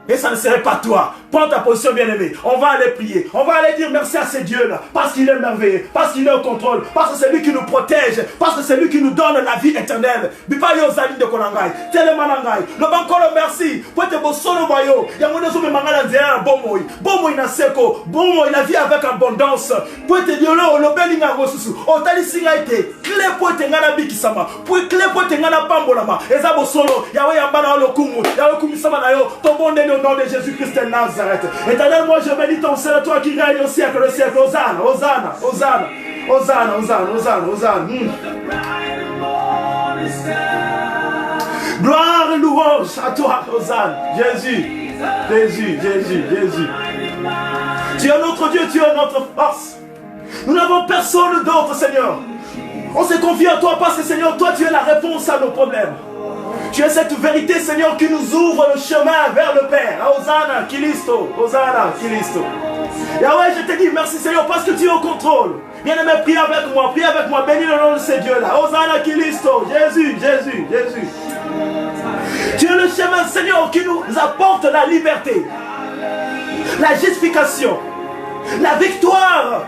et ça ne serait pas toi. Prends ta position, bien-aimé. On va aller prier. On va aller dire merci à ce Dieu-là. Parce qu'il est merveilleux. Parce qu'il est au contrôle. Parce que c'est lui qui nous protège. Parce que c'est lui qui nous donne la vie éternelle. Bipa yo zali de konangai. Telemanangai. Le bankolo merci. Pour te bosolo boyo. Yamonezo me mangala nzela na bomoy. Bomoy na seko. Bomoy na vie avec abondance. Pour te diolo le belinga rosusu. Otali singa ite. Clé pour te ngana bikisama. Pour clé pour te ngana pambolama. Eza bosolo. Yawe yambana lo kumu. Yawe kumisama na yo. Tobonde au nom de Jésus-Christ de Nazareth. Éternel, moi je bénis ton Seigneur, toi qui règnes au siècle, le siècle. Hosanna, Hosanna, Hosanna, Hosanna, Hosanna, Hosanna, Hosanna. Gloire et louange à toi, Hosanna. Jésus, Jésus, Jésus, Jésus. Tu es notre Dieu, tu es notre force. Nous n'avons personne d'autre, Seigneur. On se confie à toi parce que, Seigneur, toi tu es la réponse à nos problèmes. Tu es cette vérité, Seigneur, qui nous ouvre le chemin vers le Père. Hosanna, Kilisto, Hosanna, Kilisto. Yahweh, je te dis merci, Seigneur, parce que tu es au contrôle. Bien-aimé, prie avec moi, bénis le nom de ces dieux-là. Hosanna, Kilisto, Jésus, Jésus, Jésus. Tu es le chemin, Seigneur, qui nous apporte la liberté, la justification, la victoire,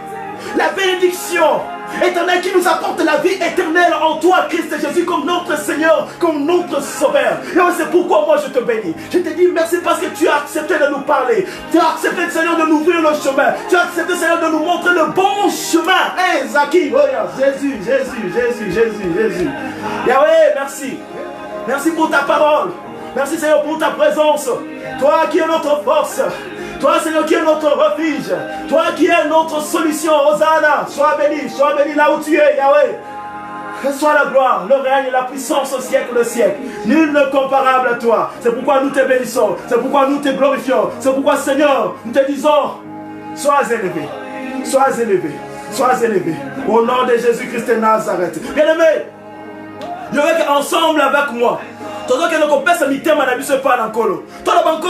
la bénédiction. Éternel, qui nous apporte la vie éternelle en toi, Christ Jésus, comme notre Seigneur, comme notre Sauveur. Et c'est pourquoi moi je te bénis. Je te dis merci parce que tu as accepté de nous parler. Tu as accepté, Seigneur, de nous ouvrir le chemin. Tu as accepté, Seigneur, de nous montrer le bon chemin. Hey, Zaki, oh, Jésus, Jésus, Jésus, Jésus, Jésus. Yahweh, merci. Merci pour ta parole. Merci, Seigneur, pour ta présence. Toi qui es notre force. Toi, Seigneur, qui est notre refuge. Toi qui es notre solution. Hosanna, sois béni là où tu es, Yahweh. Reçois la gloire, le règne et la puissance au siècle de siècle. Nul n'est comparable à toi. C'est pourquoi nous te bénissons. C'est pourquoi nous te glorifions. C'est pourquoi, Seigneur, nous te disons, sois élevé. Sois élevé. Sois élevé. Au nom de Jésus-Christ de Nazareth. Bien-aimé, je veux qu'ensemble avec moi, tout le monde qui peut se mettre à la biso pas dans colo. Tout le monde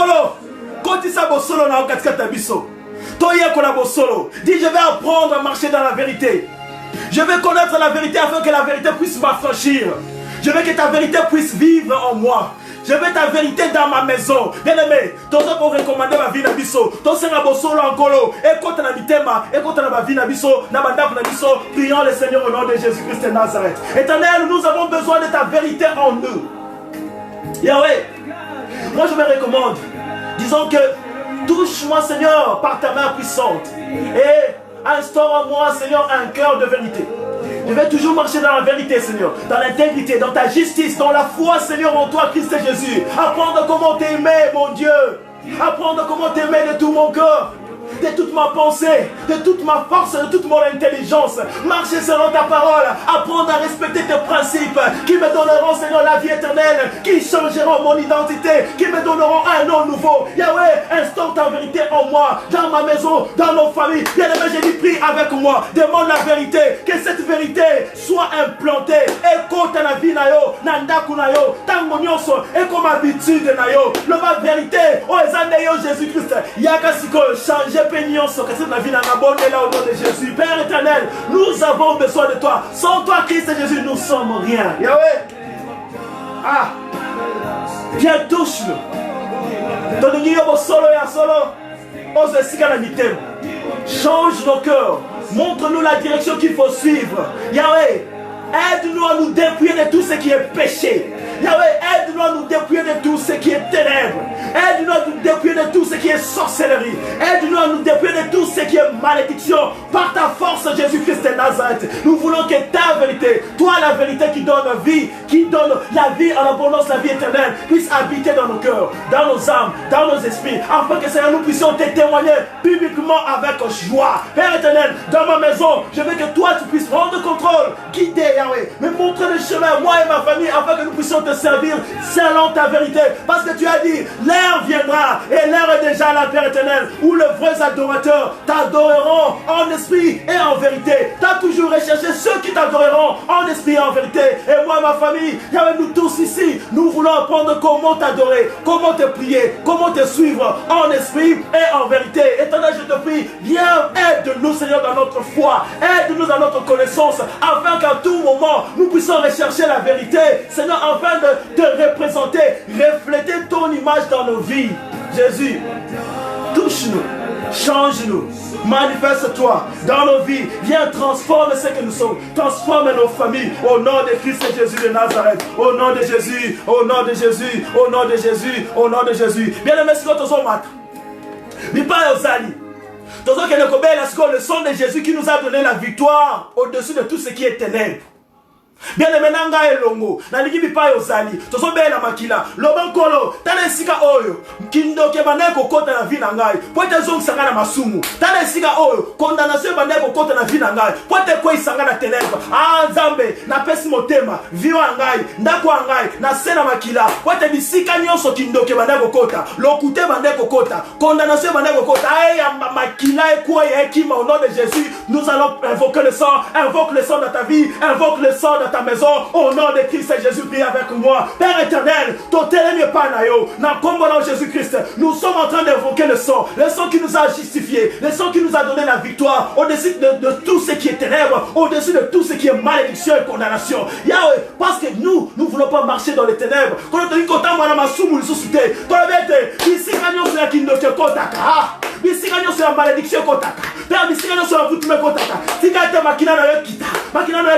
quand tu sais bosolo na okatkata biso. Toye kona bosolo. Dis je vais apprendre à marcher dans la vérité. Je vais connaître la vérité afin que la vérité puisse m'affranchir. Je veux que ta vérité puisse vivre en moi. Je veux ta vérité dans ma maison. Bien-aimé, tous ceux qui ont recommandé ma vie na biso, tous ceux qui ont bosolo en colo, écoute na mitema, écoute na ma vie na biso, na bandap na biso, prions le Seigneur au nom de Jésus-Christ de Nazareth. Éternel, nous avons besoin de ta vérité en nous. Yahweh, moi je me recommande. Disons que touche-moi, Seigneur, par ta main puissante et instaure en moi, Seigneur, un cœur de vérité. Je vais toujours marcher dans la vérité, Seigneur, dans l'intégrité, dans ta justice, dans la foi, Seigneur, en toi, Christ Jésus. Apprendre comment t'aimer, mon Dieu. Apprendre comment t'aimer de tout mon cœur, de toute ma pensée, de toute ma force, de toute mon intelligence. Marcher selon ta parole, apprendre à respecter tes principes qui me donneront, Seigneur, la vie éternelle, qui changeront mon identité, qui me donneront un nom nouveau. Yahweh, instaure ta vérité en moi, dans ma maison, dans nos familles. Bien-aimé, j'ai dit, prie avec moi, demande la vérité, que cette vérité soit implantée. Écoute la vie na yo, nandaku na yo, tango nyonso, et comme habitude na yo. Le ma vérité, oh ezande yo Jésus-Christ, yakasiko changer pénion sur la vie dans la bonne et là au nom de Jésus. Père éternel, nous avons besoin de toi. Sans toi, Christ et Jésus, nous sommes rien. Yahweh, ah, viens touche-le. Ton niveau solo et à solo, ose esika na mitem. Change nos cœurs. Montre-nous la direction qu'il faut suivre. Yahweh, aide-nous à nous dépouiller de tout ce qui est péché. Yahweh, aide-nous à nous dépouiller de tout ce qui est ténèbres. Aide-nous à nous dépouiller de tout ce qui est sorcellerie. Aide-nous à nous dépouiller de tout ce qui est malédiction. Par ta force, Jésus-Christ de Nazareth, nous voulons que ta vérité, toi la vérité qui donne vie, qui donne la vie en abondance, la vie éternelle, puisse habiter dans nos cœurs, dans nos âmes, dans nos esprits, afin que Seigneur, nous puissions te témoigner publiquement avec joie. Père éternel, dans ma maison, je veux que toi tu puisses prendre contrôle, guider Yahweh, me montrer le chemin, moi et ma famille, afin que nous puissions te servir selon ta vérité. Parce que tu as dit, l'heure viendra, et l'heure est déjà là, Père éternel, où les vrais adorateurs t'adoreront en esprit et en vérité. Tu as toujours recherché ceux qui t'adoreront en esprit et en vérité. Et moi et ma famille, Yahweh, nous tous ici, nous voulons apprendre comment t'adorer, comment te prier, comment te suivre en esprit et en vérité. Éternel, je te prie, viens, aide-nous, Seigneur, dans notre foi, aide-nous dans notre connaissance, afin qu'à tout moment, nous puissions rechercher la vérité, Seigneur, afin de te représenter, refléter ton image dans nos vies. Jésus, touche-nous, change-nous, manifeste-toi dans nos vies, viens transformer ce que nous sommes, transforme nos familles, au nom de Christ Jésus de Nazareth, au nom de Jésus, au nom de Jésus, au nom de Jésus, au nom de Jésus. Bien aimé, si notre son matin, mais pas aux alliés. Le sang de Jésus qui nous a donné la victoire au-dessus de tout ce qui est ténèbres. Bien aimé nanga elongo na ligi bipa yozali tozo bela makila lobankolo tala esika oyo kindoke baneko kota na vie na ngai pote zongisa na masumu tala esika oyo condamnation baneko kota na vie na ngai pote ko isanga na ténèbres ah nzambe na pesi motema vie wa ngai ndako wa ngai na sena makila pote bisika nyonso kindoke baneko kota lokute baneko kota condamnation baneko kota ay makila ekwa ekima au nom de Jésus nous allons invoquer le sang, invoque le sang de ta vie, invoque le sang de ta maison, au nom de Christ Jésus, prie avec moi. Père éternel, ton télémieux panayo, dans combat dans Jésus-Christ, nous sommes en train d'invoquer le sang qui nous a justifié, le sang qui nous a donné la victoire, au-dessus de tout ce qui est ténèbres, au-dessus de tout ce qui est malédiction et condamnation. Yahweh, parce que nous ne voulons pas marcher dans les ténèbres. Quand on te dit qu'on t'a mal à ma soumou, il sous-souté, quand on te dit, ici, gagnons sur la kindoke kotaka, ici, gagnons sur la malédiction kotaka, père, ici, gagnons sur la voûtement kotaka, si gagnons makina na kita, makina na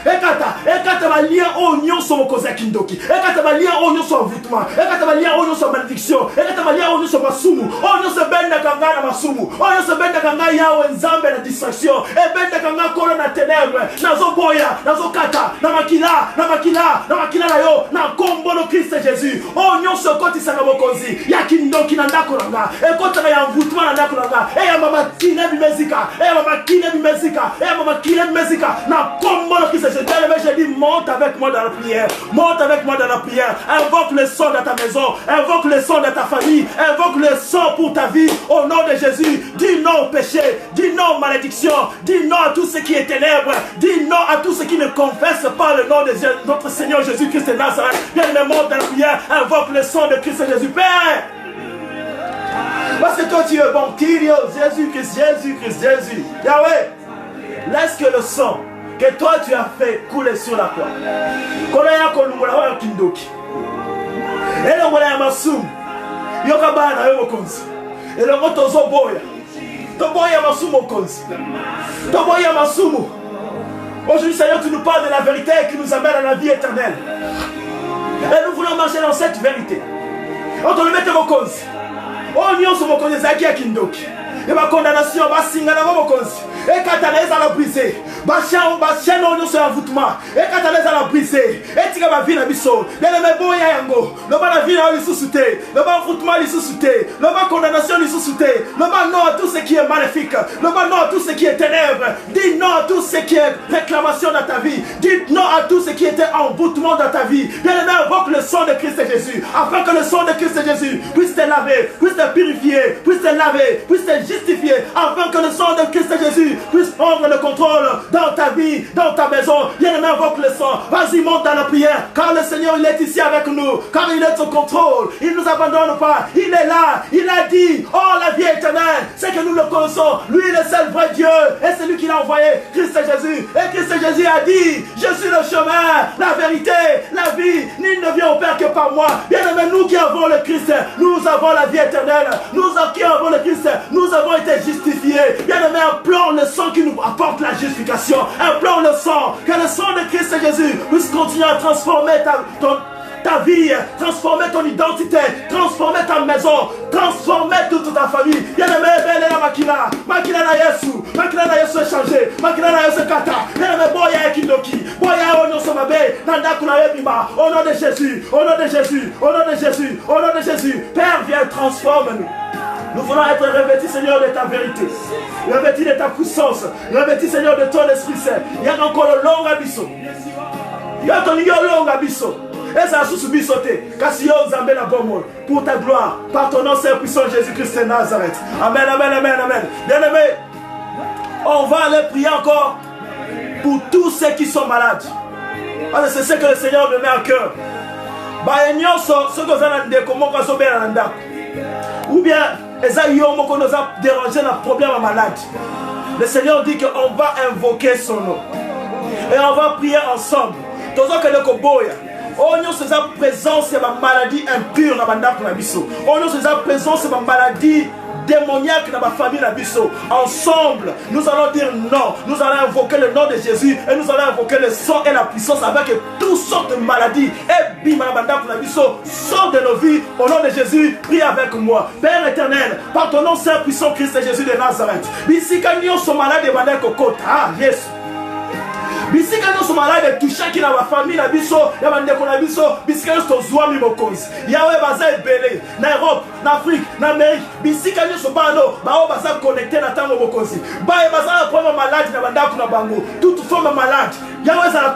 ekata ba lien oignon sur mon cause kindoki ekata ba lien oignon sur voûtement ekata ba lien oignon sur malédiction ekata ba lien oignon sur masumu oignon se benda kanga na masumu oignon se benda kanga yawe nzambe na distraction e benda kanga kolo na ténèbres nazo boya nazo kata na makila na yo na kombo no Christ Jésus oignon se koti sana bokonzi ya kindoki na ndako nanga ekota ya voûtement na ndako nanga e ya mama kine bimezika e ya mama kine bimezika e ya mama kine bimezika na kombo no Christ Jésus. J'ai dit monte avec moi dans la prière, monte avec moi dans la prière, invoque le sang de ta maison, invoque le sang de ta famille, invoque le sang pour ta vie au nom de Jésus. Dis non au péché, dis non aux malédictions, dis non à tout ce qui est ténèbres, dis non à tout ce qui ne confesse pas le nom de notre Seigneur Jésus-Christ de Nazareth. Viens monte dans la prière, invoque le sang de Christ Jésus. Père, parce que toi tu es bon, Kyrio, Jésus-Christ, Jésus. Yahweh, laisse que le sang que toi tu as fait couler sur la croix. Kolaya kolungola wa kindoki. Elo ngola ya masum. Yoka bana yo konzi. Elo ngoto zo boya. To boya masumo konzi. To boya masumo. Aujourd'hui Seigneur, tu nous parles de la vérité qui nous amène à la vie éternelle. Et nous voulons marcher dans cette vérité. On te le mette au konzi. On y on se mokonzi zaki ya kindoki. Et ma condamnation va signer dans mon konzi. Et quand tu as la brisé, bachien on sur un voûtement. Et quand tu as la brisé, et tu as la vie na biso. Mais le boya yango, le bas la vie na sous-souté, le bas voûtement li sous-souté, le bas condamnation li sous-souté, le bas non à tout ce qui est maléfique, le bas non à tout ce qui est ténèbres. Dis non à tout ce qui est réclamation dans ta vie. Dis non à tout ce qui était envoûtement dans ta vie. Bien-aimé, invoque le sang de Christ Jésus, afin que le sang de Christ Jésus puisse te laver, puisse te purifier, puisse te laver, puisse te justifier, afin que le sang de Christ Jésus puisse prendre le contrôle dans ta vie, dans ta maison. Bien-aimé, invoque le sang. Vas-y, monte dans la prière, car le Seigneur il est ici avec nous, car il est au contrôle, il ne nous abandonne pas, il est là, il a dit, oh la vie éternelle, c'est que nous le connaissons, lui le seul vrai Dieu, et c'est lui qui l'a envoyé, Christ Jésus, et Christ Jésus a dit, je suis le chemin, la vérité, la vie, nul ne vient au Père que par moi. Bien-aimé, nous qui avons le Christ, nous avons la vie éternelle, nous qui avons le Christ, nous avons été justifiés. Bien-aimé, implore le sang qui nous apporte la justification, implore le sang, que le sang de Christ Jésus puisse continuer à transformer ta vie, transformer ton identité, transformer ta maison, transformer toute ta famille. Bien-aimé, belle la makina na Yesu changé, makina na Yesu kata. Bien-aimé, boya kindoki, boya onyo somabe, nanda kuna yebima. Au nom de Jésus, au nom de Jésus, au nom de Jésus, au nom de Jésus. Père, viens transforme-nous. Nous voulons être revêtis, Seigneur, de ta vérité, revêtis de ta puissance, revêtis, Seigneur, de ton Esprit Saint. Il y a encore le long abisso. Il y a ton long abisso. Et ça a sous-bisoté. Cassio Zambé la bombe pour ta gloire, par ton nom Saint puissant Jésus-Christ de Nazareth. Amen, amen, amen, amen. Bien-aimés, on va aller prier encore pour tous ceux qui sont malades. Parce que c'est ce que le Seigneur me met à cœur. Ou bien, qu'on nous a dérangé dans le problème malade. Le Seigneur dit qu'on va invoquer son nom. Et on va prier ensemble. Oh non, c'est la présence de ma maladie impure dans ma biso. Oh non, c'est la présence de ma maladie démoniaque dans ma famille la biso. Ensemble, nous allons dire non. Nous allons invoquer le nom de Jésus et nous allons invoquer le sang et la puissance avec toutes sortes de maladies. Et bim, la biso, sort de nos vies. Au nom de Jésus, prie avec moi. Père éternel, par ton nom Saint puissant Christ et Jésus de Nazareth. Bisika nyo so malade de bandeko kokota. Ah, yes. Bisika nous malade toucha qui na ba famille na biso ya bandeko na biso bisika nous tozwa mi mokonzi yawe baza ebele na Europe na Afrique na Amérique bisika nous so bano ba o baza connecté na tango mokonzi ba baza na problème malade na bandako na bango toute forme malade yawe za la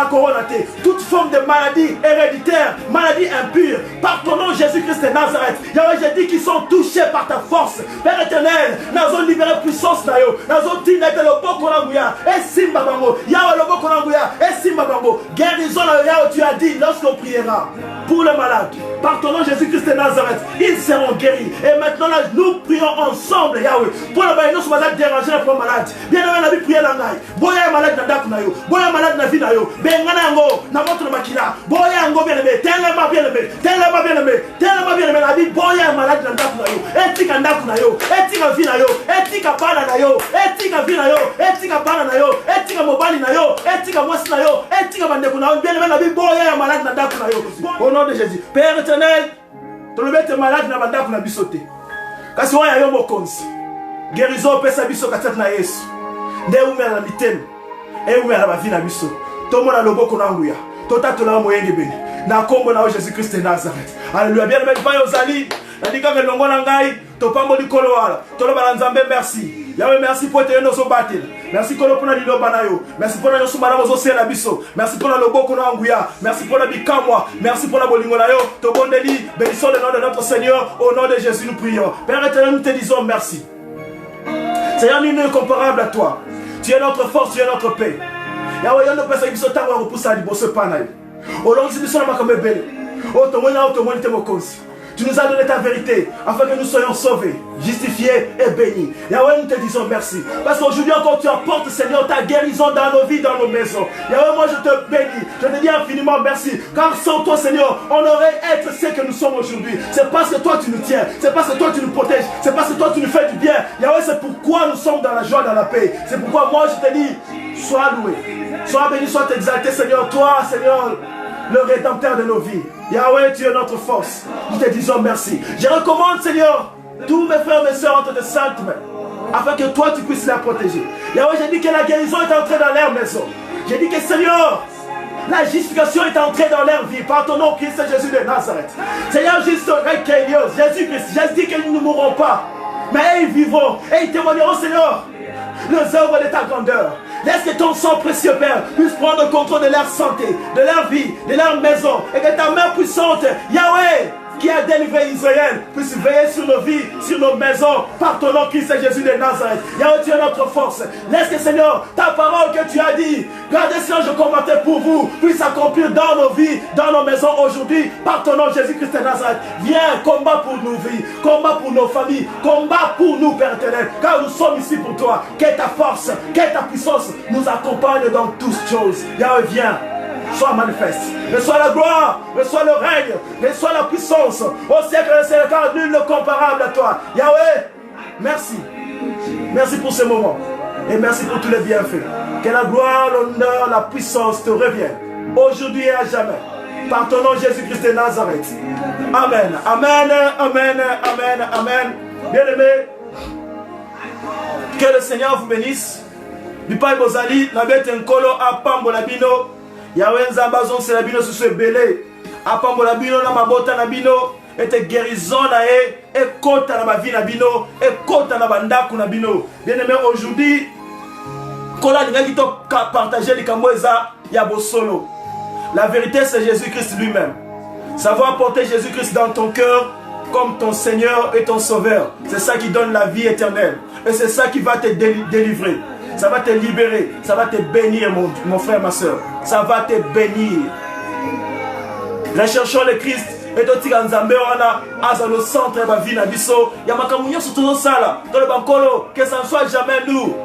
corona te toute forme de maladie héréditaire maladie impure par ton nom Jésus-Christ de Nazareth yawe j'ai dit qu'ils sont touchés par ta force Père éternel nazo libérer puissance na yo nazo tinda te le boko na nguya et simba bango Yahweh le boko nanguya et simba bango guérison là Yahweh tu as dit lorsqu'on priera pour les malades par ton nom Jésus-Christ de Nazareth ils seront guéris et maintenant là nous prions ensemble Yahweh pour la baïno sur malade déranger pour malade bien aimé la vie prier la ngai boya malade na dak na yo boya malade na vie na yo bengana yango na moto na makila boya yango bien aimé tellement bien aimé la vie boya malade na dak na yo etika ndak na yo etika vie na yo etika bana na yo etika vie na yo etika bana na yo etika mobali na yo etika mwasi na yo etika bandeko na yo bien aimé la vie boya ya malade na dak na yo au nom de Jésus Père éternel ton bête malade na bandako na bisote kasi wa ya yo mokonzi guérison pesa biso katata na Yesu nde umela na mitema e umela ba vie na biso tomona loboko na nguya totatola moyenge beni na kombo na Jésus-Christ de Nazareth alléluia bien aimé pa yo zali nadika ke longo na ngai topambo likolo wala toloba na Nzambe merci Yahweh merci pour te nozo batel merci pour na liloba na yo merci pour na yo sumana mozo sela biso merci pour na loboko na nguya merci pour na bikamwa merci pour la bolingo na yo to bondeli bénissons le nom de notre Seigneur au nom de Jésus nous prions Père éternel nous te disons merci Seigneur nul n'est comparable à toi tu es notre force tu es notre paix Yahweh yo no pesa biso tango ya kopusa liboso pana yo au nom de biso na makambe bele o to moni te mokonzi Tu nous as donné ta vérité afin que nous soyons sauvés, justifiés et bénis. Yahweh, nous te disons merci. Parce qu'aujourd'hui encore, tu apportes, Seigneur, ta guérison dans nos vies, dans nos maisons. Yahweh, moi, je te bénis. Je te dis infiniment merci. Car sans toi, Seigneur, on aurait été ce que nous sommes aujourd'hui. C'est parce que toi, tu nous tiens. C'est parce que toi, tu nous protèges. C'est parce que toi, tu nous fais du bien. Yahweh, c'est pourquoi nous sommes dans la joie, dans la paix. C'est pourquoi moi, je te dis, sois loué. Sois béni, sois exalté, Seigneur. Toi, Seigneur, le rédempteur de nos vies. Yahweh, tu es notre force. Nous te disons merci. Je recommande, Seigneur, tous mes frères et mes soeurs entre tes saintes mains, afin que toi, tu puisses les protéger. Yahweh, j'ai dit que la guérison est entrée dans leur maison. J'ai dit que, Seigneur, la justification est entrée dans leur vie par ton nom, Christ Jésus de Nazareth. Seigneur, juste Jésus-Christ, j'ai dit que nous ne mourrons pas, mais ils vivront et ils témoigneront, Seigneur, les œuvres de ta grandeur. Laisse que ton sang précieux, Père, puisse prendre le contrôle de leur santé, de leur vie, de leur maison. Et que ta main puissante, Yahweh, qui a délivré Israël, puisse veiller sur nos vies, sur nos maisons, par ton nom, Christ Jésus de Nazareth. Yahweh, tu es notre force. Laisse que, Seigneur, ta parole que tu as dit, gardez ce que je commentais pour vous, puisse s'accomplir dans nos vies, dans nos maisons aujourd'hui, par ton nom, Jésus-Christ de Nazareth. Viens, combat pour nos vies, combat pour nos familles, combat pour nous, Père éternel, car nous sommes ici pour toi. Que ta force, que ta puissance nous accompagne dans toutes choses. Yahweh, viens. Sois manifeste, reçois la gloire, reçois le règne, reçois la puissance au siècle des siècles, car nul n'est comparable à toi. Yahweh, merci. Merci pour ce moment et merci pour tous les bienfaits. Que la gloire, l'honneur, la puissance te reviennent aujourd'hui et à jamais. Par ton nom Jésus-Christ de Nazareth. Amen. Amen. Amen. Amen. Amen. Bien-aimés, que le Seigneur vous bénisse. Bipai Bozali, Nabet Nkolo, Apambo Labino. Yahweh Nzambazon c'est la bino sur ce belé. Apambo la bino na mabota na bino. Et te guérison na et kota na ma vie na bino. Et kota na bandaku na bino. Bien aimé aujourd'hui. Kola ninga qui to partager les kamweza ya bosolo. La vérité c'est Jésus-Christ lui-même. Savoir porter Jésus-Christ dans ton cœur comme ton Seigneur et ton Sauveur. C'est ça qui donne la vie éternelle. Et c'est ça qui va te délivrer. Ça va te libérer, ça va te bénir, mon frère, ma soeur. Ça va te bénir. Recherchons le Christ. Et toi, tu as le centre de la vie. Il y a ma communion sur tout ça. Dans le bankolo, que ça ne soit jamais nous.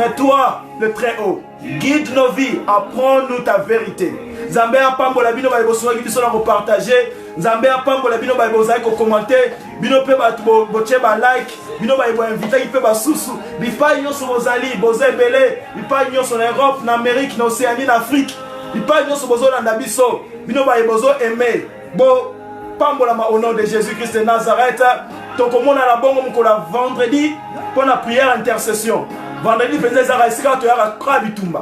Mais toi, le Très-Haut, guide nos vies, apprends-nous ta vérité. Nzambe apambola bino ba bosoki biso na partager. Nzambe apambola bino ba bozali ko commenter. Bino pe ba boche ba like. Bino ba inviter pe ba susu. Bipa nyonso bozali bozebele. Bipa nyonso na Europe, na Amérique, na Océanie, na Afrique. Bipa nyonso bozolanda biso. Bino ba bozo aimer. Bo pambola ma au nom de Jésus-Christ de Nazareth. Tokomona la bongo mkola vendredi pour la prière intercession. Vendredi penza za isika to ya krabitumba.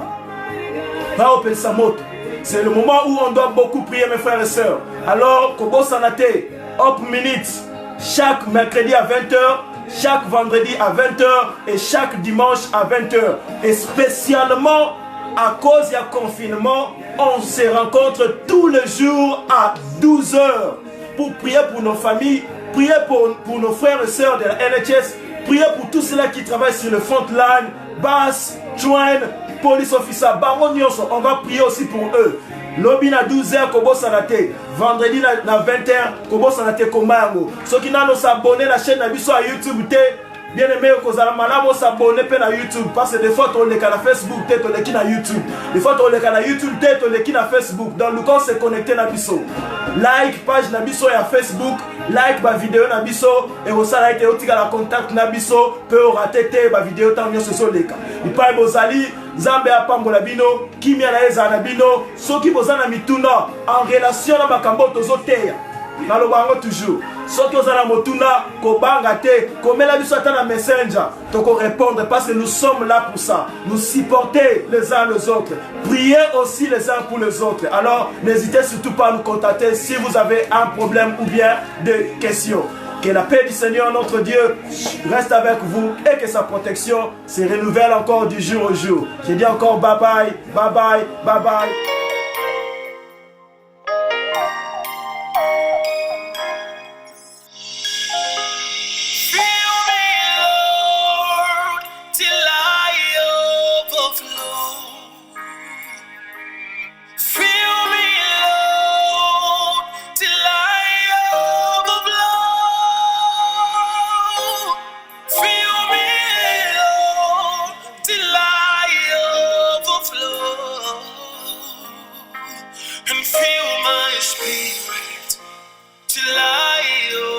Va au pensamoto. C'est le moment où on doit beaucoup prier, mes frères et sœurs. Alors, Kobo Sanate, Hop Minutes, chaque mercredi à 20h, chaque vendredi à 20h et chaque dimanche à 20h. Et spécialement, à cause du confinement, on se rencontre tous les jours à 12h pour prier pour nos familles, prier pour nos frères et sœurs de la NHS, prier pour tous ceux-là qui travaillent sur le front line, basse, joint, police officer, on va prier aussi pour eux. Lobby na 12h, Kobo Sanate. Vendredi na 20h, Kobo Sanate Komango. Ceux qui n'ont s'abonner à la chaîne Nabiso à YouTube, bien aimé, on s'abonner à YouTube. Parce que des fois, on est à Facebook, on est à YouTube. Des fois, on est à YouTube, on est à Facebook. Donc, nous on s'est connecté à Nabiso. Like page Nabiso et à Facebook. Like ma vidéo Nabiso. Et vous savez que vous avez contact Nabiso. Peut rater ma vidéo tant mieux ce sont les cas. Il parle Bozali. Zambé apambola bino, kimia na eza na bino, soki bozana mituna en relation na makambo tozoteya. Nalobango toujours. Soki ozana motuna, kobanga te, komela biso ata na messenger, toko répondre parce que nous sommes là pour ça. Nous supporter les uns les autres, prier aussi les uns pour les autres. Alors, n'hésitez surtout pas à nous contacter si vous avez un problème ou bien des questions. Que la paix du Seigneur notre Dieu reste avec vous et que sa protection se renouvelle encore du jour au jour. Je dis encore bye bye, bye bye, bye bye. Fill me, Lord, till I overflow. Fill me, Lord, till I overflow. Fill me, Lord, till I overflow. And fill my spirit till I overflow.